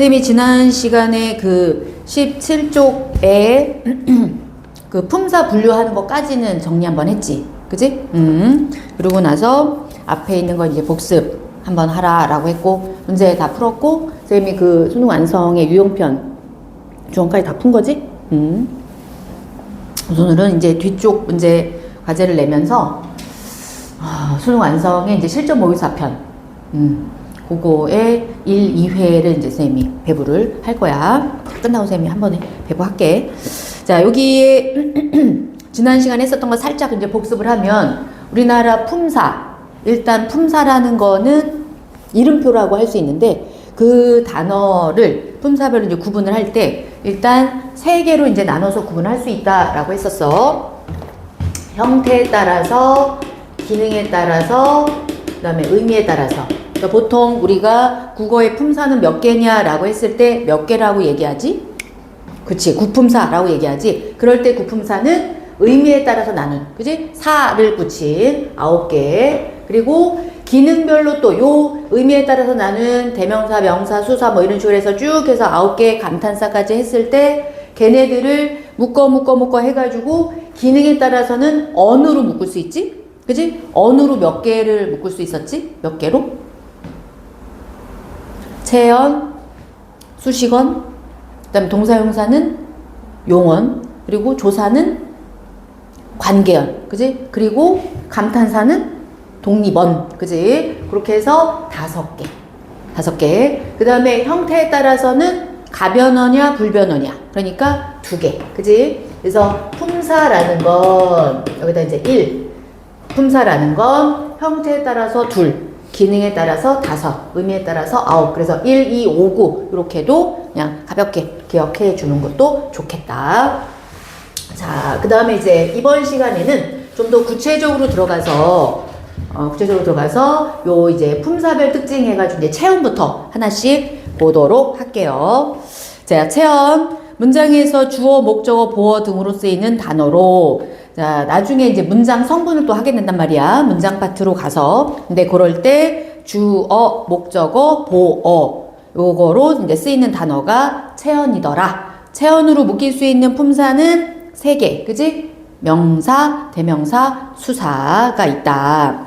선생님이 지난 시간에 그 17쪽에 그 품사 분류하는 것까지는 정리 한번 했지. 그지? 그러고 나서 앞에 있는 건 이제 복습 한번 하라라고 했고, 문제 다 풀었고, 선생님이 그 수능 완성의 유형편 주원까지 다 푼 거지? 오늘은 이제 뒤쪽 문제 과제를 내면서 수능 완성의 이제 실전 모의사편 그거에 1, 2회를 이제 선생님이 배부를 할 거야. 끝나고 선생님이 한 번에 배부할게. 자, 여기에 지난 시간에 했었던 거 살짝 이제 복습을 하면, 우리나라 품사, 일단 품사라는 거는 이름표라고 할 수 있는데, 그 단어를 품사별로 이제 구분을 할 때 일단 세 개로 이제 나눠서 구분할 수 있다라고 했었어. 형태에 따라서, 기능에 따라서, 그다음에 의미에 따라서. 그러니까 보통 우리가 국어의 품사는 몇 개냐라고 했을 때 몇 개라고 얘기하지? 그치, 구품사라고 얘기하지. 그럴 때 구품사는 의미에 따라서 나눈, 그지? 사를 붙인 9개. 그리고 기능별로 또 요 의미에 따라서 나눈 대명사, 명사, 수사 뭐 이런 식으로 해서 쭉 해서 9개 감탄사까지 했을 때 걔네들을 묶어 해가지고 기능에 따라서는 언으로 묶을 수 있지? 그지? 언으로 몇 개를 묶을 수 있었지? 몇 개로? 체언, 수식언, 그 다음에 동사용사는 용언, 그리고 조사는 관계언, 그지? 그리고 감탄사는 독립언, 그지? 그렇게 해서 5개. 5개. 그 다음에 형태에 따라서는 가변어냐, 불변어냐. 그러니까 2개. 그지? 그래서 품사라는 건, 여기다 이제 1. 품사라는 건 형태에 따라서 2, 기능에 따라서 5, 의미에 따라서 9. 그래서 1, 2, 5, 9. 이렇게도 그냥 가볍게 기억해 주는 것도 좋겠다. 자, 그 다음에 이제 이번 시간에는 좀 더 구체적으로 들어가서 요 이제 품사별 특징 해가지고 이제 체험부터 하나씩 보도록 할게요. 자, 체험. 문장에서 주어, 목적어, 보어 등으로 쓰이는 단어로, 자, 나중에 이제 문장 성분을 또 하게 된단 말이야. 문장 파트로 가서. 근데 그럴 때 주어, 목적어, 보어, 요거로 이제 쓰이는 단어가 체언이더라. 체언으로 묶일 수 있는 품사는 3개. 그지? 명사, 대명사, 수사가 있다.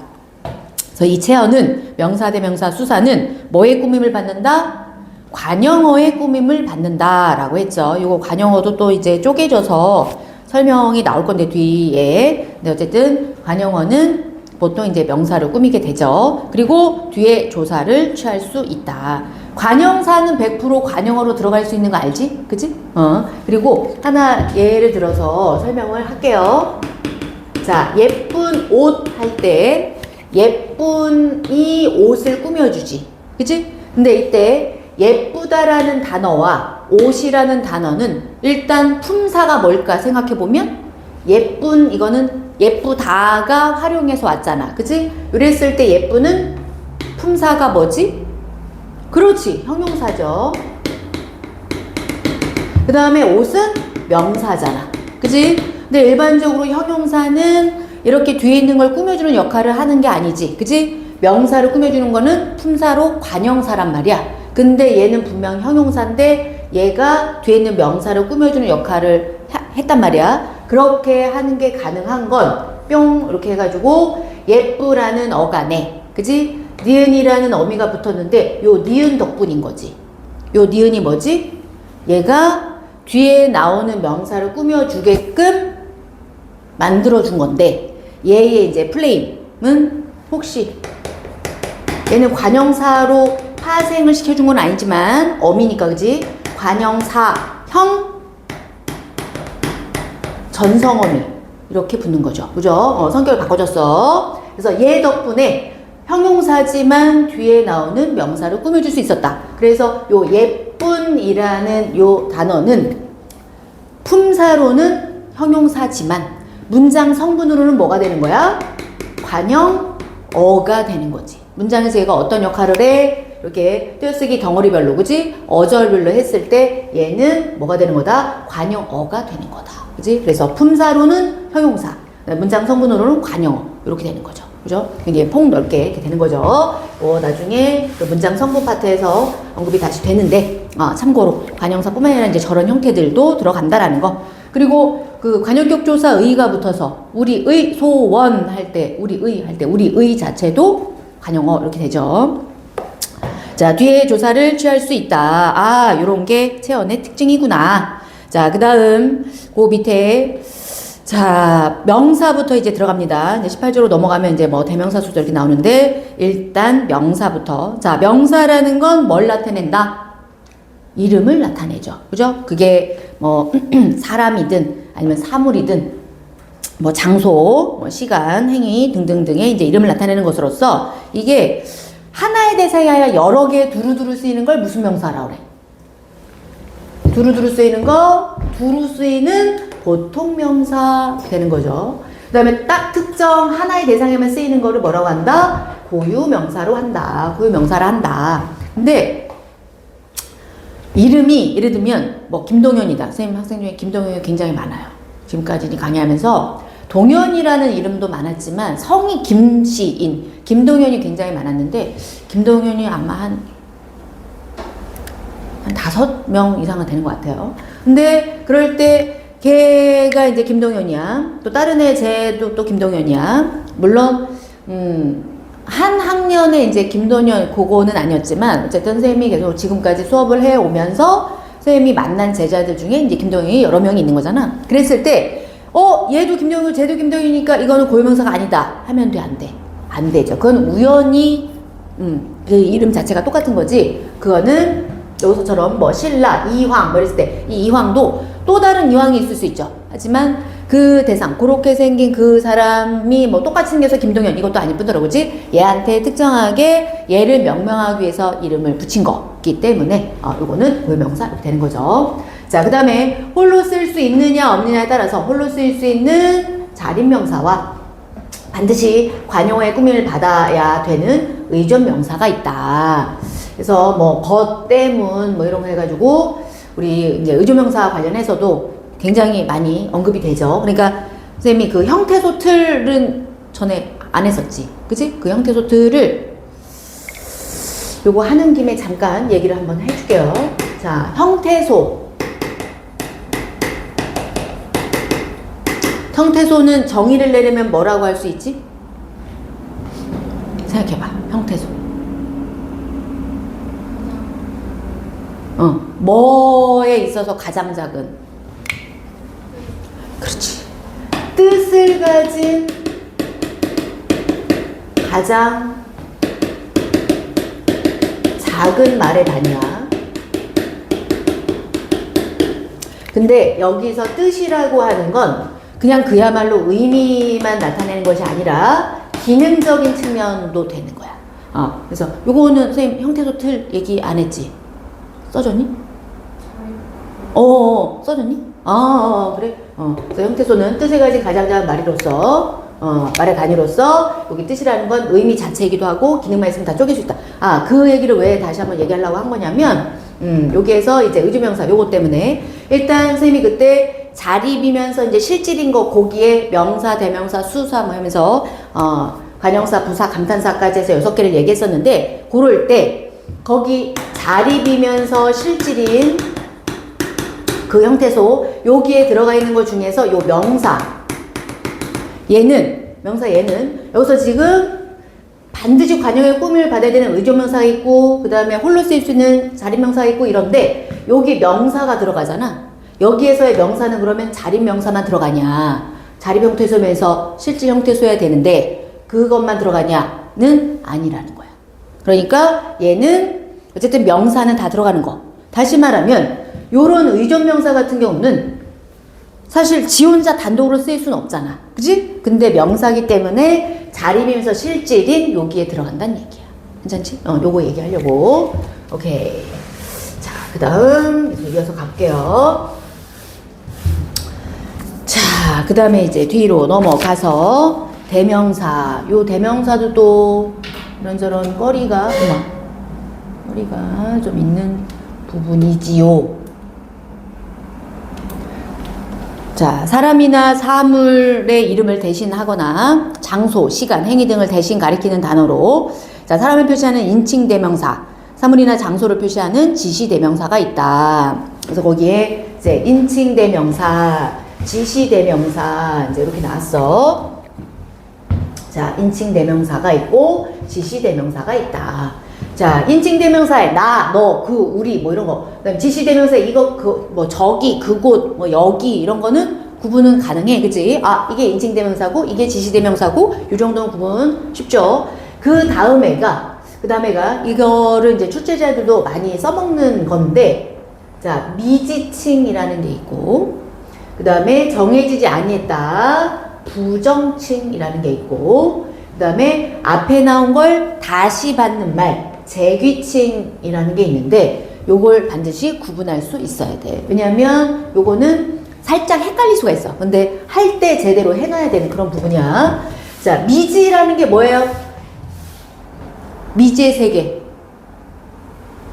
그래서 이 체언은 명사, 대명사, 수사는 뭐의 꾸밈을 받는다? 관용어의 꾸밈을 받는다라고 했죠. 이거 관용어도 또 이제 쪼개져서 설명이 나올 건데 뒤에. 근데 어쨌든 관용어는 보통 이제 명사를 꾸미게 되죠. 그리고 뒤에 조사를 취할 수 있다. 관형사는 100% 관용어로 들어갈 수 있는 거 알지? 그치? 그리고 하나 예를 들어서 설명을 할게요. 자, 예쁜 옷 할 때 예쁜 이 옷을 꾸며주지. 그치? 근데 이때 예쁘다라는 단어와 옷이라는 단어는 일단 품사가 뭘까 생각해보면, 예쁜 이거는 예쁘다가 활용해서 왔잖아. 그치? 이랬을 때 예쁘는 품사가 뭐지? 그렇지, 형용사죠. 그 다음에 옷은 명사잖아. 그치? 근데 일반적으로 형용사는 이렇게 뒤에 있는 걸 꾸며주는 역할을 하는 게 아니지. 그치? 명사를 꾸며주는 거는 품사로 관형사란 말이야. 근데 얘는 분명 형용사인데 얘가 뒤에 있는 명사를 꾸며주는 역할을 했단 말이야. 그렇게 하는 게 가능한 건 뿅 이렇게 해가지고 예쁘라는 어간에, 그치? 니은이라는 어미가 붙었는데 요 니은 덕분인 거지. 요 니은이 뭐지? 얘가 뒤에 나오는 명사를 꾸며주게끔 만들어준 건데, 얘의 이제 플레임은 혹시 얘는 관형사로 파생을 시켜준 건 아니지만 어미니까, 그지? 관형사형 전성어미 이렇게 붙는 거죠. 그죠? 성격이 바꿔줬어. 그래서 얘 덕분에 형용사지만 뒤에 나오는 명사를 꾸며줄 수 있었다. 그래서 요 예쁜이라는 요 단어는 품사로는 형용사지만 문장 성분으로는 뭐가 되는 거야? 관형어가 되는 거지. 문장에서 얘가 어떤 역할을 해? 이렇게 띄어쓰기 덩어리별로, 그지? 어절별로 했을 때 얘는 뭐가 되는 거다? 관형어가 되는 거다. 그지? 그래서 품사로는 형용사, 문장 성분으로는 관형어, 이렇게 되는 거죠. 그죠? 이게 폭 넓게 이렇게 되는 거죠. 나중에 그 문장 성분 파트에서 언급이 다시 되는데, 참고로 관형사뿐만 아니라 이제 저런 형태들도 들어간다라는 거. 그리고 그 관용격 조사 의가 붙어서 우리의 소원 할 때, 우리의 자체도 관용어 이렇게 되죠. 자, 뒤에 조사를 취할 수 있다. 요런 게 체언의 특징이구나. 자, 그 다음 그 밑에 자, 명사부터 이제 들어갑니다. 이제 18조로 넘어가면 이제 뭐 대명사 수절 이렇게 나오는데 일단 명사부터. 자, 명사라는 건 뭘 나타낸다? 이름을 나타내죠. 그죠? 그게 뭐 사람이든 아니면 사물이든 뭐 장소, 뭐 시간, 행위 등등등의 이제 이름을 나타내는 것으로서 이게 하나의 대상이 아니라 여러 개 두루두루 쓰이는 걸 무슨 명사라고 그래? 두루두루 쓰이는 거, 두루 쓰이는 보통 명사 되는 거죠. 그 다음에 딱 특정 하나의 대상에만 쓰이는 거를 뭐라고 한다? 고유 명사로 한다. 고유 명사를 한다. 근데 이름이 예를 들면 뭐 김동현이다. 선생님 학생 중에 김동현이 굉장히 많아요. 지금까지 강의하면서 동현이라는 이름도 많았지만 성이 김시인, 김동현이 굉장히 많았는데 김동현이 아마 한 5명 이상은 되는 것 같아요. 근데 그럴 때 걔가 이제 김동현이야. 또 다른 애 쟤도 또 김동현이야. 물론 한 학년에 이제 김동현 그거는 아니었지만 어쨌든 선생님이 계속 지금까지 수업을 해 오면서 선생님이 만난 제자들 중에 이제 김동현이 여러 명이 있는 거잖아. 그랬을 때 얘도 김동현, 쟤도 김동현이니까 이거는 고유명사가 아니다 하면 돼, 안 돼? 안 되죠. 그건 우연히 그 이름 자체가 똑같은 거지. 그거는 여기서처럼 뭐 신라, 이황 뭐 이랬을 때 이 이황도 또 다른 이황이 있을 수 있죠. 하지만 그 대상, 그렇게 생긴 그 사람이 뭐 똑같이 생겨서 김동현 이것도 아닐 뿐더러 그지? 얘한테 특정하게 얘를 명명하기 위해서 이름을 붙인 거기 때문에 요거는 고유명사 이렇게 되는 거죠. 자, 그 다음에 홀로 쓸 수 있느냐 없느냐에 따라서 홀로 쓰일 수 있는 자립명사와 반드시 관용어의 꾸밈을 받아야 되는 의존명사가 있다. 그래서 뭐 것 때문 뭐 이런 거 해가지고 우리 이제 의존명사 관련해서도 굉장히 많이 언급이 되죠. 그러니까 선생님이 그 형태소 틀은 전에 안 했었지, 그치? 그 형태소 틀을 요거 하는 김에 잠깐 얘기를 한번 해줄게요. 자, 형태소는 정의를 내려면 뭐라고 할 수 있지? 생각해봐. 형태소. 뭐에 있어서 가장 작은? 그렇지. 뜻을 가진 가장 작은 말의 단위야. 근데 여기서 뜻이라고 하는 건 그냥 그야말로 의미만 나타내는 것이 아니라 기능적인 측면도 되는 거야. 그래서 요거는 선생님 형태소 틀 얘기 안 했지? 써줬니? 써줬니? 그래. 그래서 형태소는 뜻을 가진 가장 작은 말이로서, 말의 단위로서, 여기 뜻이라는 건 의미 자체이기도 하고, 기능만 있으면 다 쪼갤 수 있다. 그 얘기를 왜 다시 한번 얘기하려고 한 거냐면, 여기에서 이제 의주명사 요거 때문에, 일단 선생님이 그때 자립이면서 이제 실질인 거, 거기에 명사, 대명사, 수사 뭐 하면서, 관형사, 부사, 감탄사까지 해서 6개를 얘기했었는데, 그럴 때, 거기 자립이면서 실질인 그 형태소 여기에 들어가 있는 것 중에서 요 명사 얘는 여기서 지금 반드시 관용의 꾸밈을 받아야 되는 의존명사가 있고 그 다음에 홀로 쓰일 수 있는 자립명사가 있고 이런데 여기 명사가 들어가잖아. 여기에서의 명사는 그러면 자립명사만 들어가냐 자립 형태소면서 실질 형태소여야 되는데 그것만 들어가냐는 아니라는 거야. 그러니까 얘는 어쨌든 명사는 다 들어가는 거. 다시 말하면 요런 의존명사 같은 경우는 사실 지 혼자 단독으로 쓰일 수는 없잖아. 그지? 근데 명사기 때문에 자립이면서 실질인 여기에 들어간다는 얘기야. 괜찮지? 요거 얘기하려고. 오케이. 자, 그 다음 이어서 갈게요. 자, 그 다음에 이제 뒤로 넘어가서 대명사. 요 대명사도 또 이런저런 거리가 좀 있는 부분이지요. 자, 사람이나 사물의 이름을 대신하거나 장소, 시간, 행위 등을 대신 가리키는 단어로 자, 사람을 표시하는 인칭 대명사. 사물이나 장소를 표시하는 지시대명사가 있다. 그래서 거기에 이제 인칭대명사, 지시대명사 이제 이렇게 나왔어. 자, 인칭대명사가 있고 지시대명사가 있다. 자, 인칭대명사에 나, 너, 그, 우리 뭐 이런 거. 그다음에 지시대명사에 이거, 그, 뭐 저기, 그곳, 뭐 여기 이런 거는 구분은 가능해. 그치? 아, 이게 인칭대명사고 이게 지시대명사고 이 정도는 구분 쉽죠? 그 다음에가 이거를 이제 출제자들도 많이 써먹는 건데, 자, 미지칭이라는 게 있고, 그 다음에 정해지지 아니했다, 부정칭이라는 게 있고, 그 다음에 앞에 나온 걸 다시 받는 말, 재귀칭이라는 게 있는데, 요걸 반드시 구분할 수 있어야 돼. 왜냐면 요거는 살짝 헷갈릴 수가 있어. 근데 할 때 제대로 해놔야 되는 그런 부분이야. 자, 미지라는 게 뭐예요? 미지의 세계.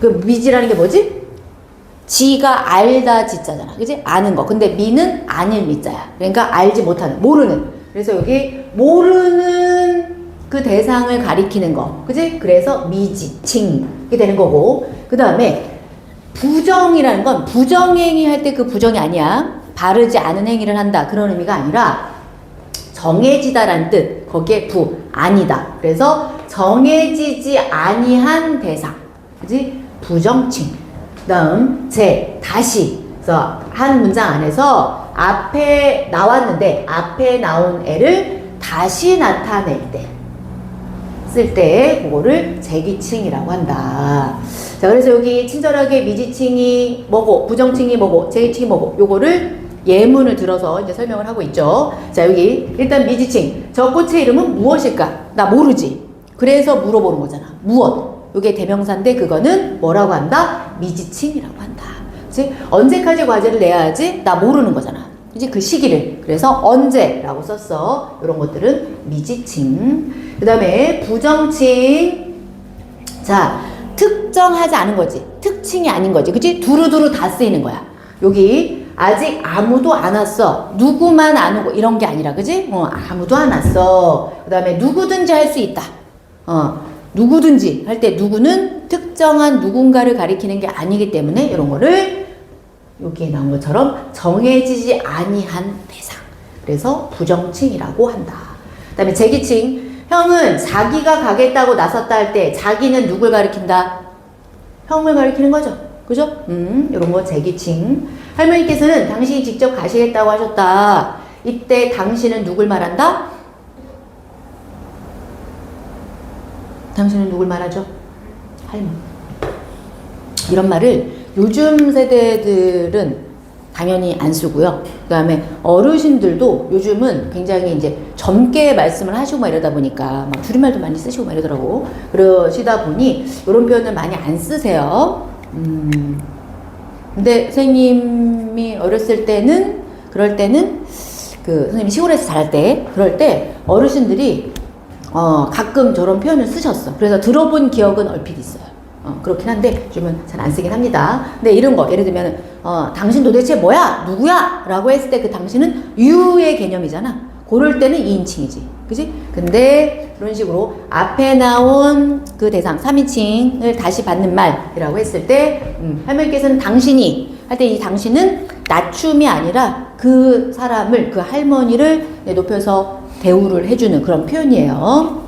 그 미지라는 게 뭐지? 지가 알다 지자잖아. 그지? 아는 거. 근데 미는 아닐 미자야. 그러니까 알지 못하는, 모르는. 그래서 여기 모르는 그 대상을 가리키는 거. 그지? 그래서 미지칭. 이게 되는 거고. 그 다음에 부정이라는 건 부정행위 할 때 그 부정이 아니야. 바르지 않은 행위를 한다. 그런 의미가 아니라 정해지다라는 뜻. 거기에 아니다. 그래서 정해지지 아니한 대상. 그지? 부정칭. 그 다음, 다시. 그래서 한 문장 안에서 앞에 나왔는데, 앞에 나온 애를 다시 나타낼 때, 쓸 때, 그거를 재귀칭이라고 한다. 자, 그래서 여기 친절하게 미지칭이 뭐고, 부정칭이 뭐고, 재귀칭이 뭐고, 요거를 예문을 들어서 이제 설명을 하고 있죠. 자, 여기 일단 미지칭. 저 꽃의 이름은 무엇일까? 나 모르지. 그래서 물어보는 거잖아. 무엇? 요게 대명사인데 그거는 뭐라고 한다? 미지칭이라고 한다. 그치? 언제까지 과제를 내야지? 나 모르는 거잖아. 그치? 그 시기를. 그래서 언제라고 썼어. 이런 것들은 미지칭. 그 다음에 부정칭. 자, 특정하지 않은 거지. 특칭이 아닌 거지. 그치? 두루두루 다 쓰이는 거야. 여기 아직 아무도 안 왔어. 누구만 안 오고 이런 게 아니라, 그지? 아무도 안 왔어. 그 다음에 누구든지 할 수 있다. 누구든지 할 때 누구는 특정한 누군가를 가리키는 게 아니기 때문에 이런 거를 여기에 나온 것처럼 정해지지 아니한 대상. 그래서 부정칭이라고 한다. 그 다음에 재기칭. 형은 자기가 가겠다고 나섰다 할 때 자기는 누굴 가리킨다? 형을 가리키는 거죠. 그죠? 이런 거 재기칭. 할머니께서는 당신이 직접 가시겠다고 하셨다. 이때 당신은 누굴 말한다? 당신은 누굴 말하죠? 할머니. 이런 말을 요즘 세대들은 당연히 안 쓰고요. 그 다음에 어르신들도 요즘은 굉장히 이제 젊게 말씀을 하시고 막 이러다 보니까 막 줄임말도 많이 쓰시고 막 이러더라고. 그러시다 보니 이런 표현을 많이 안 쓰세요. 근데 선생님이 어렸을 때는, 그럴 때는 그 선생님이 시골에서 자랄 때, 그럴 때 어르신들이 가끔 저런 표현을 쓰셨어. 그래서 들어본 기억은 얼핏 있어요. 그렇긴 한데 요즘은 잘 안 쓰긴 합니다. 근데 이런 거 예를 들면 당신 도대체 뭐야? 누구야? 라고 했을 때 그 당신은 유의 개념이잖아. 그럴 때는 2인칭이지. 그지? 근데 그런 식으로 앞에 나온 그 대상 3인칭을 다시 받는 말이라고 했을 때 할머니께서는 당신이 할 때 이 당신은 낮춤이 아니라 그 사람을, 그 할머니를 높여서 대우를 해주는 그런 표현이에요.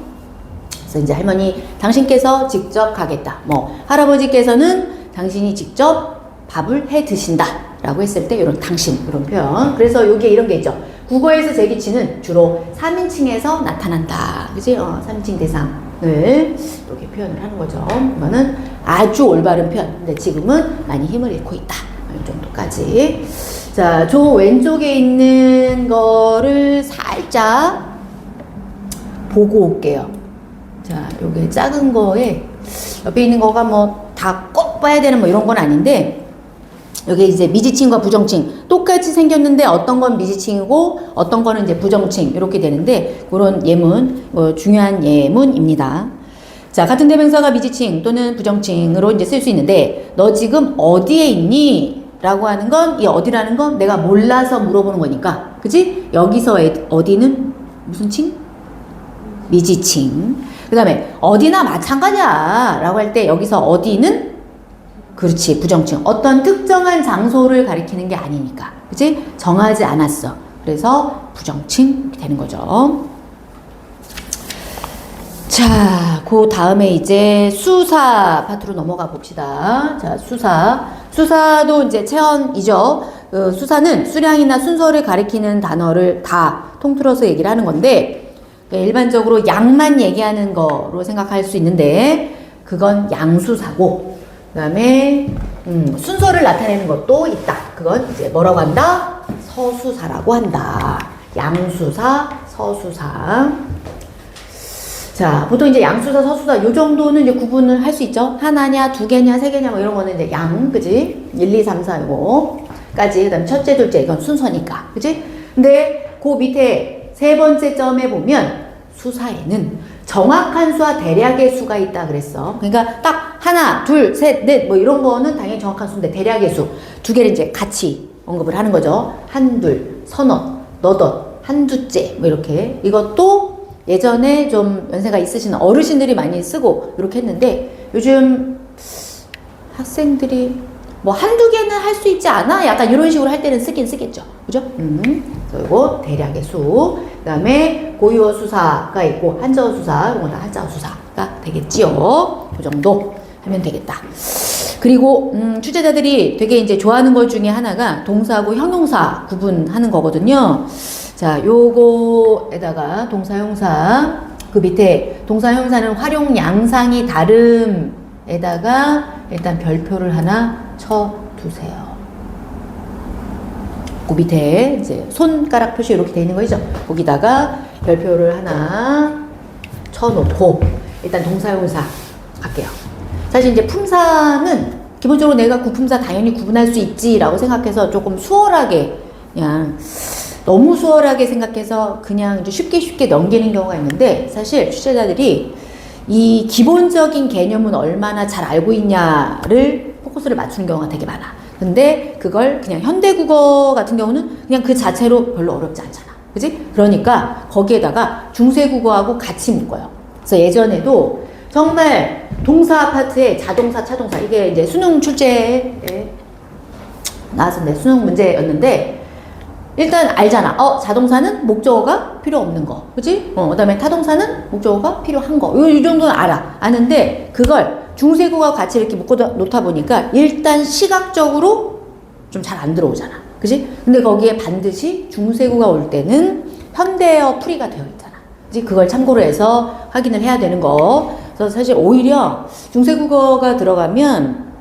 그래서 이제 할머니, 당신께서 직접 가겠다. 뭐 할아버지께서는 당신이 직접 밥을 해 드신다. 라고 했을 때 이런 당신, 이런 표현. 그래서 여기에 이런 게 있죠. 국어에서 재기치는 주로 3인칭에서 나타난다. 그지? 3인칭 대상을 이렇게 표현을 하는 거죠. 이거는 아주 올바른 표현. 근데 지금은 많이 힘을 잃고 있다. 이 정도까지. 자, 저 왼쪽에 있는 거를 살짝 보고 올게요. 자, 요게 작은 거에 옆에 있는 거가 뭐 다 꼭 봐야 되는 뭐 이런 건 아닌데, 여기 이제 미지칭과 부정칭 똑같이 생겼는데 어떤 건 미지칭이고 어떤 거는 이제 부정칭 이렇게 되는데, 그런 예문, 중요한 예문입니다. 자, 같은 대명사가 미지칭 또는 부정칭으로 이제 쓸 수 있는데, 너 지금 어디에 있니? 라고 하는 건, 이 어디라는 건 내가 몰라서 물어보는 거니까, 그치? 여기서 어디는 무슨 칭? 미지칭. 그 그 다음에 어디나 마찬가지야 라고 할 때 여기서 어디는 그렇지 부정칭 어떤 특정한 장소를 가리키는 게 아니니까 그치? 정하지 않았어. 그래서 부정칭 이렇게 되는 거죠. 자, 그 다음에 이제 수사 파트로 넘어가 봅시다. 자, 수사도 이제 체언이죠. 수사는 수량이나 순서를 가리키는 단어를 다 통틀어서 얘기를 하는 건데 일반적으로 양만 얘기하는 거로 생각할 수 있는데 그건 양수사고 그 다음에 순서를 나타내는 것도 있다. 그건 이제 뭐라고 한다? 서수사라고 한다. 양수사, 서수사. 자, 보통 이제 양수사, 서수사 요 정도는 이제 구분을 할 수 있죠. 하나냐, 두 개냐, 세 개냐 뭐 이런 거는 이제 양, 그지? 1, 2, 3, 4 요거까지. 그다음 첫째, 둘째 이건 순서니까, 그지? 근데 그 밑에 세 번째 점에 보면 수사에는 정확한 수와 대략의 수가 있다 그랬어. 그러니까 딱 하나, 둘, 셋, 넷 뭐 이런 거는 당연히 정확한 수인데 대략의 수 두 개를 이제 같이 언급을 하는 거죠. 한둘, 서너, 너덧, 한두째 뭐 이렇게 이것도 예전에 좀 연세가 있으신 어르신들이 많이 쓰고 이렇게 했는데 요즘 학생들이 뭐 한두 개는 할 수 있지 않아? 약간 이런 식으로 할 때는 쓰긴 쓰겠죠. 그죠? 그리고 대략의 수. 그 다음에 고유어 수사가 있고 한자어 수사. 이건 다 한자어 수사가 되겠지요. 그 정도 하면 되겠다. 그리고 출제자들이 되게 이제 좋아하는 것 중에 하나가 동사하고 형용사 구분하는 거거든요. 자, 요거에다가 동사, 형용사 그 밑에 동사, 형용사는 활용 양상이 다름에다가 일단 별표를 하나 쳐두세요. 그 밑에 이제 손가락 표시 이렇게 돼 있는 거 있죠? 거기다가 별표를 하나 쳐놓고 일단 동사, 형용사 갈게요. 사실 이제 품사는 기본적으로 내가 구품사 당연히 구분할 수 있지라고 생각해서 조금 수월하게 그냥 너무 수월하게 생각해서 그냥 이제 쉽게 넘기는 경우가 있는데 사실 출제자들이 이 기본적인 개념은 얼마나 잘 알고 있냐를 포커스를 맞추는 경우가 되게 많아. 근데 그걸 그냥 현대국어 같은 경우는 그냥 그 자체로 별로 어렵지 않잖아. 그지? 그러니까 거기에다가 중세국어하고 같이 묶어요. 그래서 예전에도 정말 동사 파트에 자동사, 차동사 이게 이제 수능 출제에 나왔었는데 수능 문제였는데 일단 알잖아. 자동사는 목적어가 필요 없는 거. 그치? 그 다음에 타동사는 목적어가 필요한 거. 이 정도는 알아. 아는데 그걸 중세국어와 같이 이렇게 묶어 놓다 보니까 일단 시각적으로 좀 잘 안 들어오잖아. 그치? 근데 거기에 반드시 중세국어가 올 때는 현대어 풀이가 되어 있잖아. 그치? 그걸 참고로 해서 확인을 해야 되는 거. 그래서 사실 오히려 중세국어가 들어가면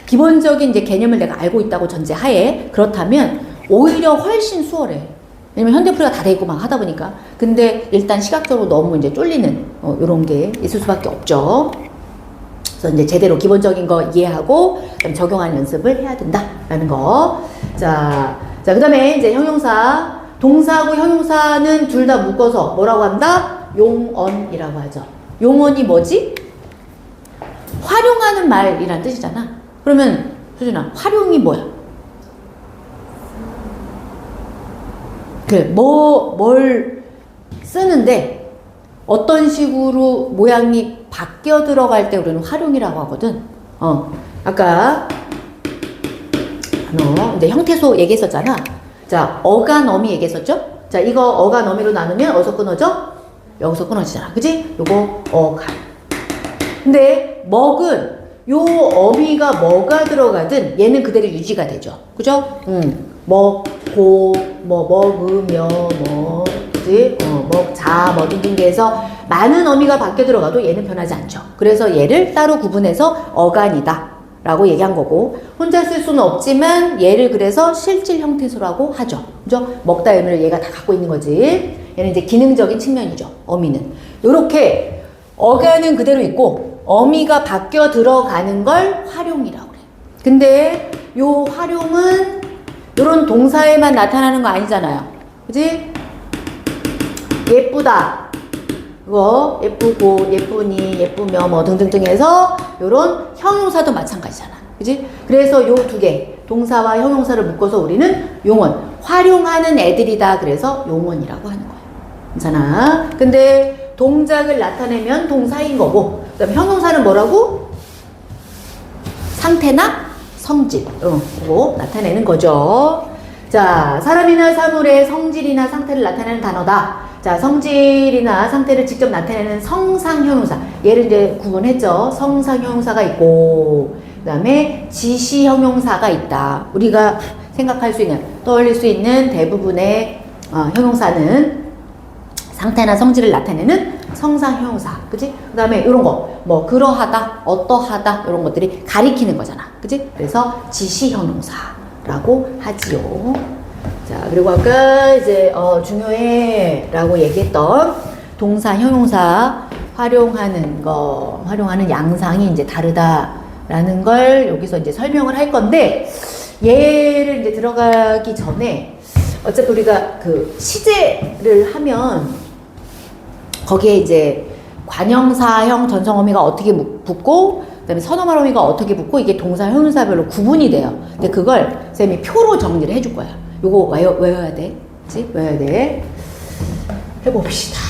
기본적인 이제 개념을 내가 알고 있다고 전제하에 그렇다면 오히려 훨씬 수월해. 왜냐면 현대풀이가 다 돼 있고 막 하다 보니까. 근데 일단 시각적으로 너무 이제 쫄리는 요런 게 있을 수밖에 없죠. 그래서 이제 제대로 기본적인 거 이해하고 적용하는 연습을 해야 된다라는 거. 자, 그 다음에 이제 형용사. 동사하고 형용사는 둘 다 묶어서 뭐라고 한다? 용언이라고 하죠. 용언이 뭐지? 활용하는 말이란 뜻이잖아. 그러면 수진아, 활용이 뭐야? 뭘 쓰는데 어떤 식으로 모양이 바뀌어 들어갈 때 우리는 활용이라고 하거든. 아까 이제 형태소 얘기했었잖아. 자, 어간 어미 얘기했었죠? 자, 이거 어간 어미로 나누면 어디서 끊어져? 여기서 끊어지잖아. 그지? 요거 어간. 근데 먹은 요 어미가 뭐가 들어가든 얘는 그대로 유지가 되죠. 그죠? 먹고 먹으며 그지? 먹자 등등 해서 많은 어미가 바뀌어 들어가도 얘는 변하지 않죠. 그래서 얘를 따로 구분해서 어간이다 라고 얘기한 거고 혼자 쓸 수는 없지만 얘를 그래서 실질 형태소라고 하죠. 그죠? 먹다 의미를 얘가 다 갖고 있는 거지. 얘는 이제 기능적인 측면이죠. 어미는. 요렇게 어간은 그대로 있고 어미가 바뀌어 들어가는 걸 활용이라고 그래. 근데 요 활용은 요런 동사에만 나타나는 거 아니잖아요. 그지? 예쁘다. 이거 예쁘고 예쁘니 예쁘며 뭐 등등등 해서 요런 형용사도 마찬가지잖아. 그지? 그래서 요 두 개 동사와 형용사를 묶어서 우리는 용언 활용하는 애들이다. 그래서 용언이라고 하는 거야. 괜찮아? 근데 동작을 나타내면 동사인 거고, 그 다음에 형용사는 뭐라고? 상태나 성질, 그거 나타내는 거죠. 자, 사람이나 사물의 성질이나 상태를 나타내는 단어다. 자, 성질이나 상태를 직접 나타내는 성상형용사. 얘를 이제 구분했죠. 성상형용사가 있고, 그 다음에 지시형용사가 있다. 우리가 생각할 수 있는, 떠올릴 수 있는 대부분의 형용사는 상태나 성질을 나타내는 성상형용사. 그치? 그 다음에 이런 거, 뭐, 그러하다, 어떠하다, 이런 것들이 가리키는 거잖아. 그치? 그래서 지시형용사라고 하지요. 자, 그리고 아까 이제, 중요해 라고 얘기했던 동사, 형용사 활용하는 거, 활용하는 양상이 이제 다르다라는 걸 여기서 이제 설명을 할 건데, 얘를 이제 들어가기 전에, 어차피 우리가 그 시제를 하면, 거기에 이제 관형사형 전성어미가 어떻게 붙고, 그 다음에 선어말어미가 어떻게 붙고, 이게 동사, 형용사별로 구분이 돼요. 근데 그걸 쌤이 표로 정리를 해줄 거야. 요거 외워야 돼. 그치? 외워야 돼. 해봅시다.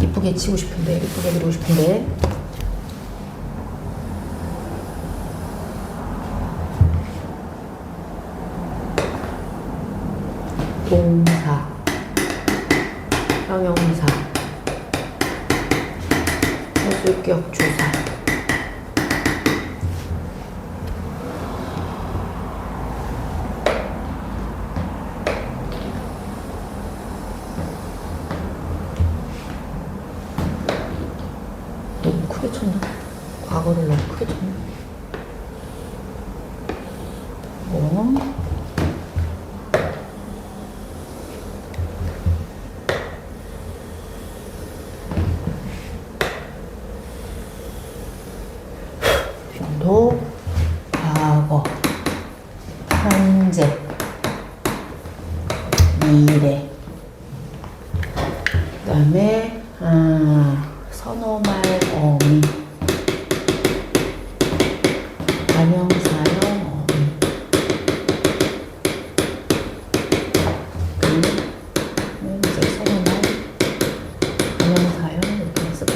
이쁘게 치고 싶은데, 이쁘게 그리고 싶은데. 동사, 형용사, 서술격 조사. 너무 크게 쳤나? 과거를 너무 크게 쳤나? 빈도, 과거, 현재, 미래. 그 다음에 선어말 어미, 관형사형 어미. 그리고 이제 선어말, 관형사형 이렇게 해서 돼.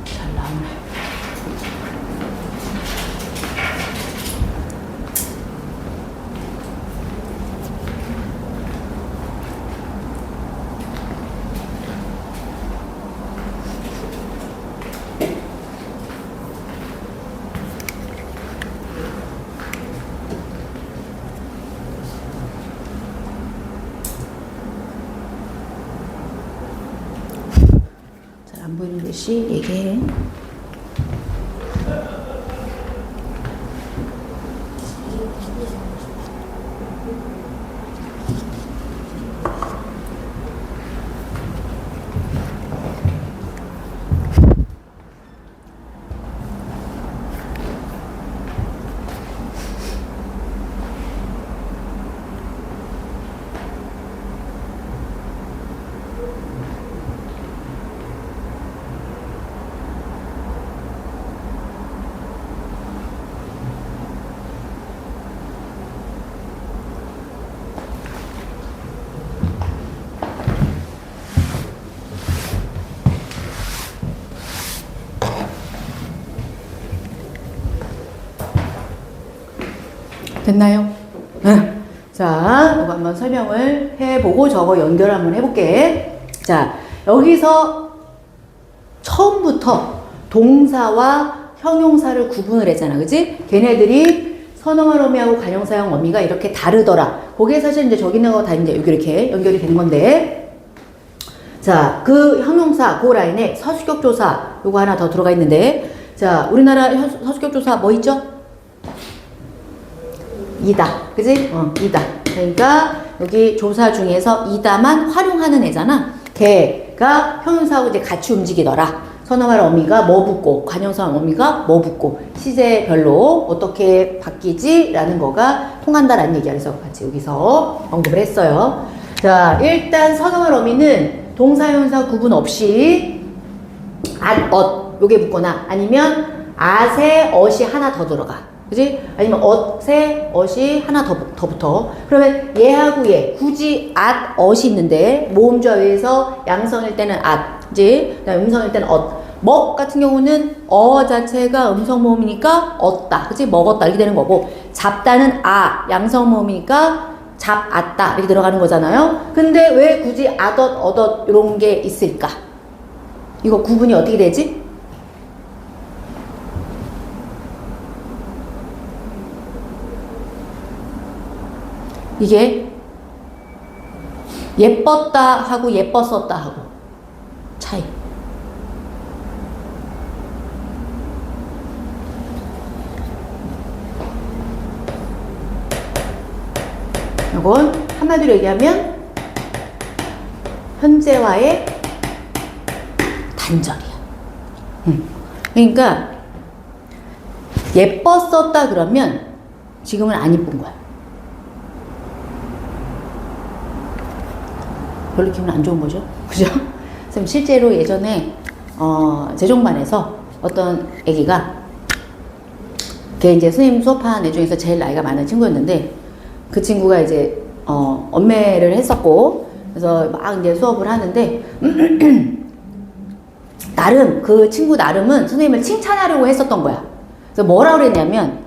잘 나오네. 잘 안 보이는 듯이 얘기해. 됐나요? 응. 자, 이거 한번 설명을 해보고 저거 연결 한번 해볼게. 자, 여기서 처음부터 동사와 형용사를 구분을 했잖아. 그지? 걔네들이 선어말 어미하고 관형사형 어미가 이렇게 다르더라. 그게 사실 이제 저기 있는 거 다 이제 여기 이렇게 연결이 된 건데. 자, 그 형용사, 그 라인에 서술격 조사 요거 하나 더 들어가 있는데. 자, 우리나라 서술격 조사 뭐 있죠? 이다. 그지? 이다. 그러니까 여기 조사 중에서 이다만 활용하는 애잖아. 걔가 형용사하고 이제 같이 움직이더라. 선어말 어미가 뭐 붙고 관형사형 어미가 뭐 붙고 시제별로 어떻게 바뀌지? 라는 거가 통한다라는 얘기야. 그래서 같이 여기서 언급을 했어요. 자, 일단 선어말 어미는 동사 형용사 구분 없이 앗, 엇 요게 붙거나 아니면 앗에 엇이 하나 더 들어가. 그지? 아니면 엇에 엇이 하나 더 붙어. 그러면 얘하고 얘 굳이 앗, 엇이 있는데 모음조와 위에서 양성일 때는 앗, 그지? 그다음에 음성일 때는 엇. 먹 같은 경우는 어 자체가 음성 모음이니까 얻다, 그지? 먹었다 이렇게 되는 거고, 잡다는 아 양성 모음이니까 잡았다 이렇게 들어가는 거잖아요. 근데 왜 굳이 아덧, 얻었 이런 게 있을까? 이거 구분이 어떻게 되지? 이게 예뻤다 하고 예뻤었다 하고 차이. 이건 한마디로 얘기하면 현재와의 단절이야. 그러니까 예뻤었다 그러면 지금은 안 이쁜 거야. 별로 기분 안 좋은 거죠. 그죠? 선생님 실제로 예전에 재종반에서 어떤 애기가 걔 이제 선생님 수업한 애 중에서 제일 나이가 많은 친구였는데 그 친구가 이제 엄매를 했었고 그래서 막 이제 수업을 하는데 나름 그 친구 나름은 선생님을 칭찬하려고 했었던 거야. 그래서 뭐라고 그랬냐면